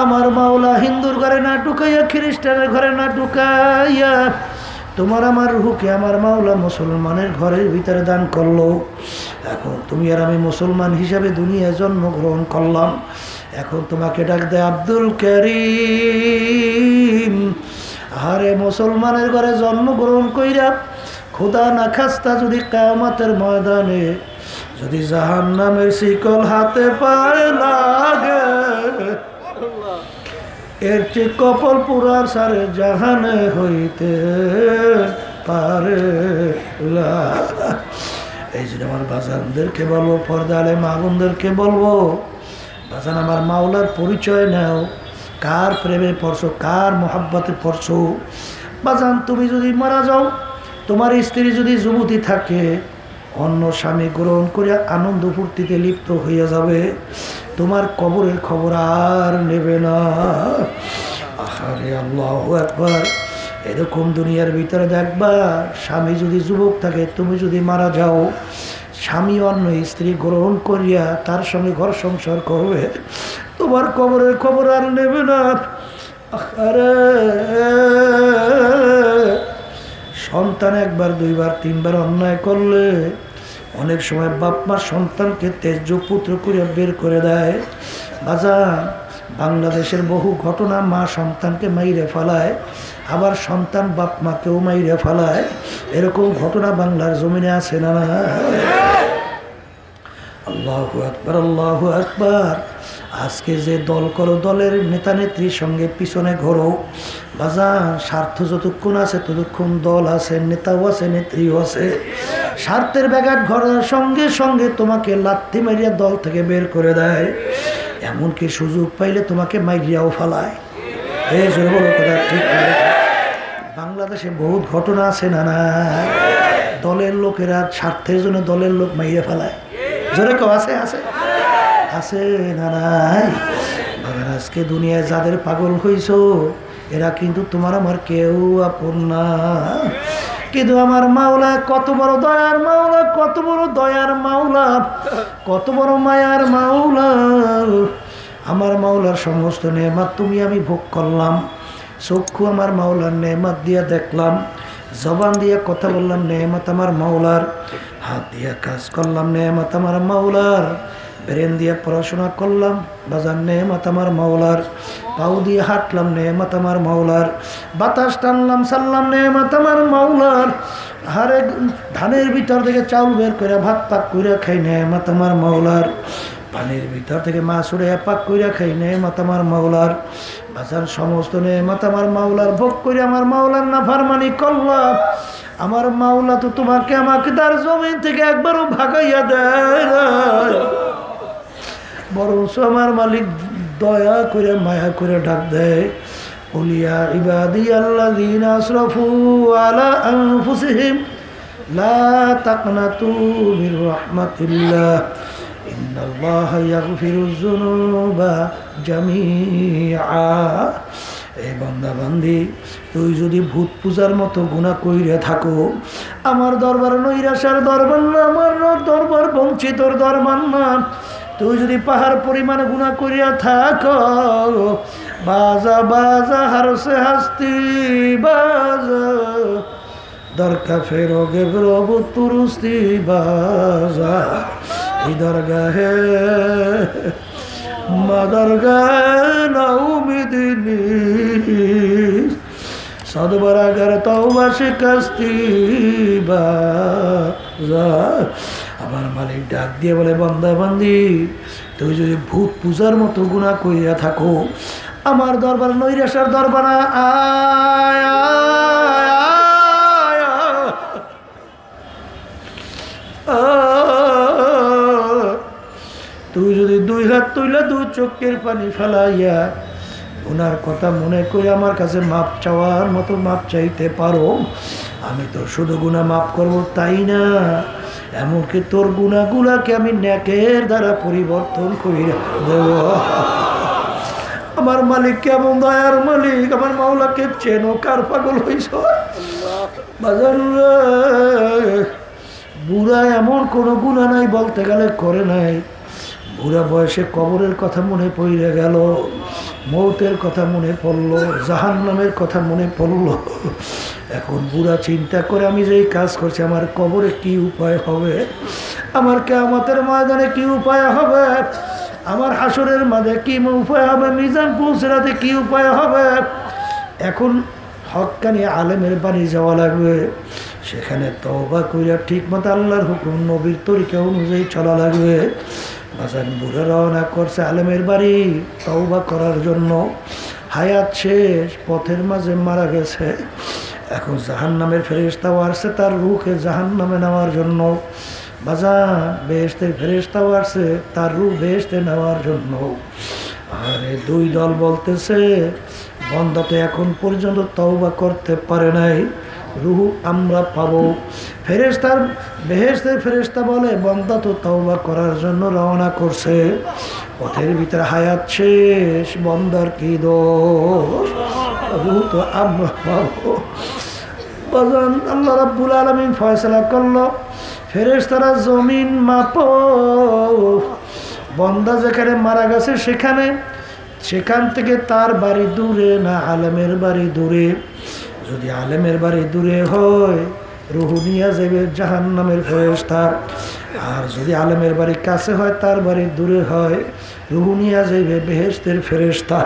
আমার মাওলা হিন্দুর ঘরে না ঢুকাইয়া, খ্রিস্টানের ঘরে না ঢুকাইয়া তোমার আমার রুহুকে আমার মাওলা মুসলমানের ঘরের ভিতরে দান করলো। এখন তুমি আর আমি মুসলমান হিসাবে দুনিয়ায় জন্মগ্রহণ করলাম। এখন তোমাকে ডাক দেয় আব্দুল করিম। আরে মুসলমানের ঘরে জন্মগ্রহণ কইরা খোদা না খাস্তা যদি কিয়ামতের ময়দানে যদি জাহান্নামের শিকল হাতে পায়ে লাগে, এর চেয়ে কপাল পুরার সারে জাহানে হইতে পারে না। এই জন্য আমার বাজানদেরকে বলবো, পর্দা আলে মা বোনদেরকে বলবো, বাজান আমার মাওলার পরিচয় নাও। কার প্রেমে পড়ছো, কার মোহাব্বতে পড়ছো? বাজান, তুমি যদি মারা যাও, তোমার স্ত্রী যদি যুবতী থাকে, অন্য স্বামী গ্রহণ করে আনন্দ ফুর্তিতে লিপ্ত হইয়া যাবে, তোমার কবরের খবর আর নেবে না। আরে আল্লাহু আকবার। এরকম দুনিয়ার ভিতরে দেখবা, স্বামী যদি যুবক থাকে, তুমি যদি মারা যাও, স্বামী অন্য স্ত্রী গ্রহণ করিয়া তার সঙ্গে ঘর সংসার করবে, তোমার কবরের খবর আর নেবে না। আরে সন্তান একবার দুইবার তিনবার অন্যায় করলে অনেক সময় বাপ মা সন্তানকে তেজ পুত্র করে বের করে দেয়। বাজান, বাংলাদেশের বহু ঘটনা, মা সন্তানকে মাইরে ফেলায়, আবার সন্তান বাপ মাকেও মাইরে ফেলায়। এরকম ঘটনা বাংলার জমিনে আছে না? আল্লাহু আকবার, আল্লাহু আকবার। আজকে যে দল করো, দলের নেতা নেত্রীর সঙ্গে পিছনে ঘোরো, বাজান স্বার্থ যতক্ষণ আছে ততক্ষণ দল আছে, নেতাও আছে, নেত্রীও আছে। স্বার্থের ব্যাঘাত ঘটার সঙ্গে সঙ্গে তোমাকে লাথি মারিয়া দল থেকে বের করে দেয়, এমনকি সুযোগ পাইলে তোমাকে মাইরিয়াও ফালায়। এই জোরে বলো কথা ঠিক বলে। বাংলাদেশে বহুত ঘটনা আছে না না, দলের লোকেরা স্বার্থের জন্য দলের লোক মাইরে ফেলায়। জোরে কেউ আছে আছে আছে না নাই? আজকে দুনিয়ায় যাদের পাগল হইছ এরা কিন্তু তোমার আমার কেউ আপন না। কিন্তু আমার মাওলা কত বড় দয়ার মাওলা, কত বড় দয়ার মাওলা, কত বড় মায়ার মাওলা। আমার মাওলার সমস্ত নেয়ামত তুমি আমি ভোগ করলাম। চক্ষু আমার মাওলার নেয়ামত দিয়া দেখলাম, জবান দিয়ে কথা বললাম নেয়ামত আমার মাওলার, হাত দিয়ে কাজ করলাম নেয়ামত আমার মাওলার, ব্রেন দিয়ে পড়াশোনা করলাম বাজার নেয়ামত আমার মাওলার, পাও দিয়ে হাঁটলাম নেয়ামত আমার মাওলার, বাতাস টানলাম সারলাম নেয়ামত আমার মাওলার, হারে ধানের ভিতর থেকে চাউল বের করে ভাত পাক করে খাই নেয়ামত আমার মাওলার, পানির ভিতর থেকে মাছ উড়ে পাক করে খাই নেয়ামত আমার মাওলার। বাজার সমস্ত নেয়ামত আমার মাওলার ভোগ করে আমার মাওলার নাফরমানি করলাম। আমার মাওলা তো তোমাকে আমাকে তার জমিন থেকে একবারও ভাগাইয়া দেয়, বরঞ্চ আমার মালিক দয়া করে মায়া করে ডাক দেয়, উলিয়া ইবাদি আল্লাযীনা আসরাফু আলা আনফুসিহিম লা তাকনাতু মির রাহমাতিল্লাহ ইন্নাল্লাহা ইয়াগফিরুয যুনুবা জামিআ। এই বান্দা বান্দি, তুই যদি ভূত পূজার মতো গুনাহ কইরা থাকো, আমার দরবার নৈরাশার দরবার না, আমার দরবার বঞ্চিতর দরবার না, তুই যদি পাহাড় পরিমাণ গুনাহ করিয়া থাকো, বাজা বাজা হারসে হাস্তি বাজা দরকা ফেরোগে প্রভু তুরুস্তি বাজা, এই দরগাহে মা দরগাহে নাউমিদিনী সদবরাগার তওবা শিকাস্তি বাজা। আমার মালিক ডাক দিয়ে বলে, বান্দা বান্দি, তুই যদি ভূত পূজার মতো গুনাহ কইরা থাকো, আমার দরবার নৈরাশার দরবার আয়, তুই যদি দুই হাত তুইলা দুই চোখের পানি ফেলাইয়া গুনার কথা মনে করে আমার কাছে মাপ চাওয়ার মতো মাপ চাইতে পারো, আমি তো শুধু গুনাহ মাফ করবো তাই না, এমনকি তোর গুনাহগুলাকে আমি নেকের দ্বারা পরিবর্তন করে দেব। আমার মালিক কেমন দয়ার মালিক, আমার মাওলাকে চেনো, কার পাগল হইছ বাজার? বুড়া এমন কোনো গুনাহ নাই বলতে গেলে করে নাই, বুড়া বয়সে কবরের কথা মনে পড়ে গেল, মৌতের কথা মনে পড়লো, জাহান্নামের কথা মনে পড়লো। এখন বুড়া চিন্তা করে, আমি যে কাজ করছি আমার কবরে কি উপায় হবে, আমার কিয়ামতের ময়দানে কি উপায় হবে, আমার হাসরের মাঝে কি উপায় হবে, মিজান পুলসিরাতে কি উপায় হবে। এখন হক্কানি আলেমের বাড়ি যাওয়া লাগবে, সেখানে তওবা কইরা ঠিক মতো আল্লাহর হুকুম নবীর তরিকা অনুযায়ী চলা লাগবে। বাজান বুড়া রওনা করছে আলেমের বাড়ি তওবা করার জন্য, হায়াত শেষ, পথের মাঝে মারা গেছে। এখন জাহান্নামের ফেরেশতাও আসছে তার রূহকে জাহান্নামে নেওয়ার জন্য, বাজান বেহেশতের ফেরেশতাও আসছে তার রূহ বেহেশতে নেওয়ার জন্য। আরে দুই দল বলতেছে, বান্দা তো এখন পর্যন্ত তওবা করতে পারে নাই, রূহ আমরা পাবো। ফেরেশতার বেহেশতের ফেরেশতা বলে, বান্দা তো তওবা করার জন্য রওনা করছে, পথের ভিতরে হায়াত শেষ, বান্দার কি দোষ, রূহ তো আমরা পাবো। বাজান আল্লাহ রাব্বুল আলামিন ফয়সালা করলো, ফেরেশতারা জমিন মাপো, বান্দা যেখানে মারা গেছে সেখান থেকে তার বাড়ি দূরে না আলেমের বাড়ি দূরে? যদি আলেমের বাড়ি দূরে হয় রূহ নিয়ে যাবে জাহান্নামের ফেরেশতা, আর যদি আলেমের বাড়ি কাছে হয় তার বাড়ি দূরে হয় রূহ নিয়ে যাবে বেহেশতের ফেরেশতা।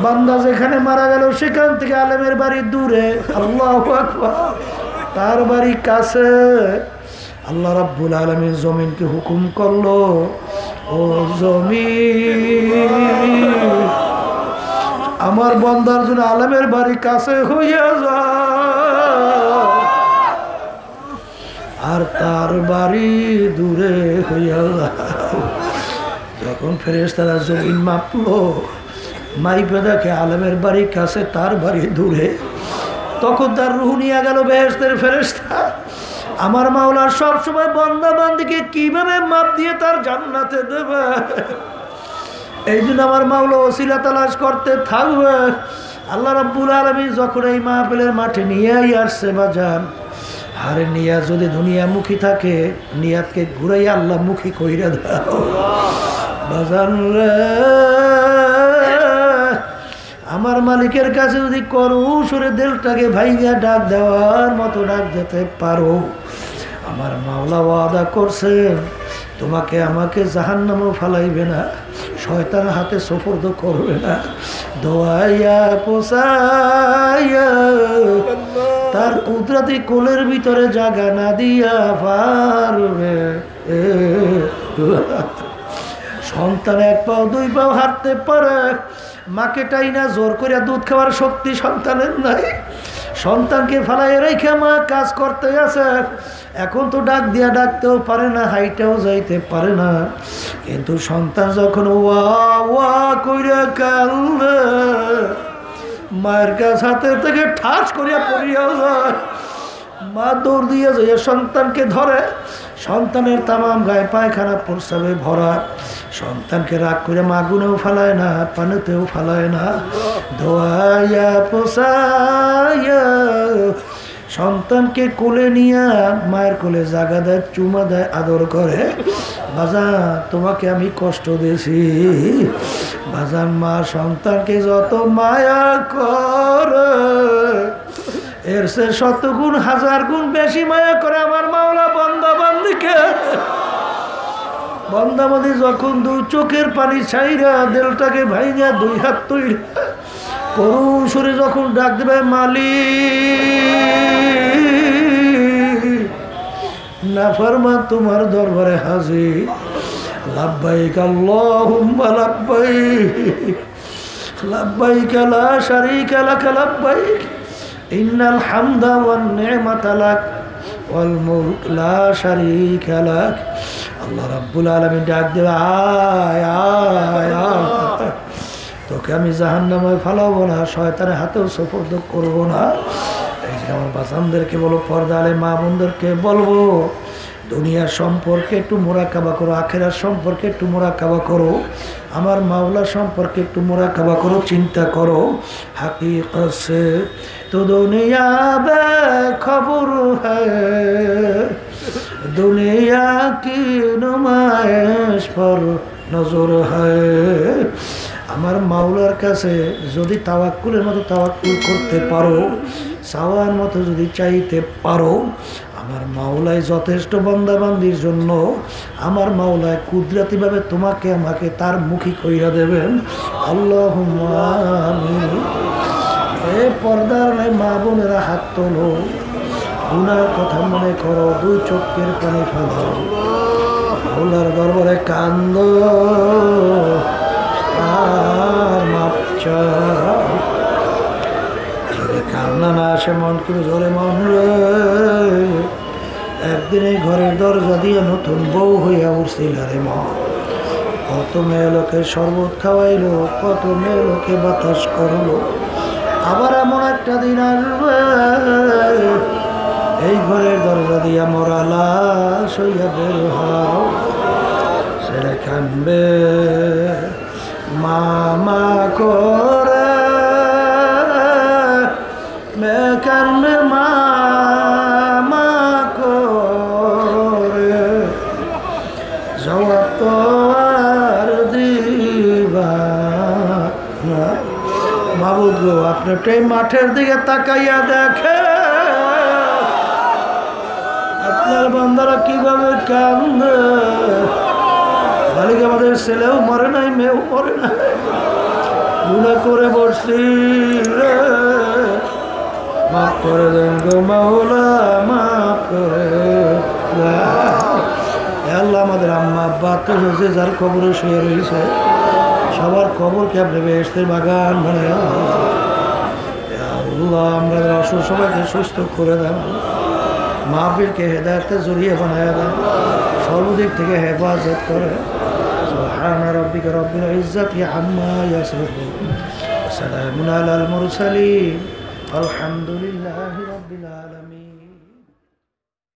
বান্দা যেখানে মারা গেল সেখান থেকে আলেমের বাড়ি দূরে, আল্লাহু আকবার, তার বাড়ি কাছে। আল্লাহ রাব্বুল আলামিন জমিনকে হুকুম করলো, ও ও জমিন আমার বান্দার জন্য আলেমের বাড়ি কাছে হইয়া যায় আর তার বাড়ি দূরে হইয়া যায়। যখন ফেরেশতারা জমিন মাপলো মাইপে দেখে আলেমের বাড়ি কাছে তার বাড়ি দূরে, তখন তার রূহ নিয়ে গেল বেহেশতের ফেরেশতা। আমার মাওলা সবসময় বান্দা বান্দিকে কিভাবে মাপ দিয়ে তার জান্নাতে দেবে, এই জন্য আমার মাওলা ওসিলা তালাশ করতে থাকবে। আল্লাহ রাব্বুল আলামিন যখন এই মাহফিলের মাঠে নিয়েই আসছে বাজান, আরে নিয়াত যদি দুনিয়ামুখী থাকে নিয়াতকে ঘুরাই আল্লাহ মুখী কইরা দাও বাজান রে। আমার মালিকের কাছে যদি করু সুরে দিলটাকে ভাইগা ডাক দেওয়ার মতো ডাক দিতে পারো, আমার মাওলা ওয়াদা করছে তোমাকে আমাকে জাহান্নামেও ফালাইবে না, শয়তান হাতে সুপর্দ করবে না, দোয়াইয়া পোষাইয়া তার কুদরতি কোলের ভিতরে জায়গা না দিয়া পারবে। সন্তান এক পাও দুই পাও হাঁটতে পারে, মাকে টাইনা জোর করে দুধ খাওয়ার শক্তি সন্তানের নাই, সন্তানকে ফালাই রেখে মা কাজ করতে আছে, এখন তো ডাক দিয়া ডাকতেও পারে না, হাইটাও যাইতে পারে না, কিন্তু সন্তান যখন ওয়া ওয়া কইরা কান্দে মায়ের কাছ হাতে থেকে ঠাস করিয়া পড়িয়া যায়, মা দৌড় দিয়ে যায় সন্তানকে ধরে, সন্তানের তামাম গায়ে পায়খানা প্রস্রাবে ভরা, সন্তানকে রাগ করে মা গুনেও ফালায় না, পানিতেও ফালায় না, ধোয়াইয়া পোষাইয়া সন্তানকে কোলে নিয়ে মায়ের কোলে জাগা দেয়, চুমা দেয়, আদর করে। বাজান তোমাকে আমি কষ্ট দিয়েছি বাজান, মা সন্তানকে যত মায়া করে এর সে 100 গুণ 1000 গুণ বেশি মায়া করে আমার মাওলা বান্দা বান্দিকে। বান্দা বান্দি যখন দুই চোখের পানি ছাইরা দিলটাকে ভাইয়া দুই হাত তৈরি করুণ সুরে যখন ডাক দেবে মালিক নাফরমান তোমার দরবারে হাজির, লাব্বাইক আল্লাহুম্মা লাব্বাইক লাব্বাইক লা শারীকা লাক লাব্বাইক ইন্নাল হামদা ওয়ান নি'মাতা লাক ওয়াল মুলক লা শারীকা লাক। আল্লাহ রাব্বুল আলামিন ডাক দেবে আয় আয় আয়, তোকে আমি জাহান্নামে ফালাবো না, শয়তানের হাতেও সুপর্দ করবো না। এই যে আমার বাচ্চাদেরকে বলো, পর্দা আলে মা বোনদেরকে বলবো, দুনিয়ার সম্পর্কে একটু মোরাকাবা করো, আখিরাত সম্পর্কে একটু মোরাকাবা করো, আমার মাওলা সম্পর্কে একটু মোরাকাবা করো, চিন্তা করো। হাকিকত সে তো দুনিয়া বেখবর হ্যায়, দুনিয়া কি নুমায়েশ পর নজর হ্যায়। আমার মাওলার কাছে যদি তাওয়াক্কুলের মতো তাওয়াক্কুল করতে পারো, চাওয়ার মতো যদি চাইতে পারো, আমার মাওলায় যথেষ্ট বান্দাবান্দির জন্য আমার মাওলায় কুদরতিভাবে তোমাকে আমাকে তার মুখী কইরা দেবেন। আল্লাহুম্মা আমিন। এ পর্দার মা বোনেরা হাত তোলো, গুনার কথা মনে করো, দুই চোখের পানি ফেলো, মাওলার দরবারে কান্দো আর মাপ চাও। যদি কান্না না আসে মন কিন্তু জোরে মন রে, একদিন এই ঘরের দরজা দিয়ে নতুন বউ হইয়া উঠছিল রে মন। কত মেয়ে লোকে শরবত খাওয়াইলো, কত মেয়ে লোকে বাতাস করলো, আবার এমন একটা দিন আসবে এই ঘরের দরজা দিয়া মরা লাশ হইয়া বের হও, ছেলে কানবে মামা করে, মেয়ে কানবে মামা করে, জবাব তো আর দিবা না। মাবুদ গো, আপনি এই মাঠের দিকে তাকাইয়া দেখে আপনার বান্দারা কিভাবে কান্দে। মালিক আমাদের ছেলেও মরে নাই, মেয়েও মরে নাই, গুনাহ করে বসছি রে, মাফ করে দেন গো মাওলা, মাফ করে দেন। আল্লাহ আমাদের আম্মা আব্বা আত্মীয় যার কবরে শুয়ে রয়েছে সবার কবরকে আপনি বেহেশতের বাগান বানায় আল্লাহ। আমরা অসুখ সবাইকে সুস্থ করে দেন, মাহফিলকে হেদায়েতে জড়িয়ে বানায় দেন, সর্বদিক থেকে হেফাজত করে। সুবহান রাব্বিকা রাব্বিল ইজ্জাতি আম্মা ইয়াসিফুন, সালামুন আলাল মুরসালিন, আলহামদুলিল্লাহি রাব্বিল আলামিন।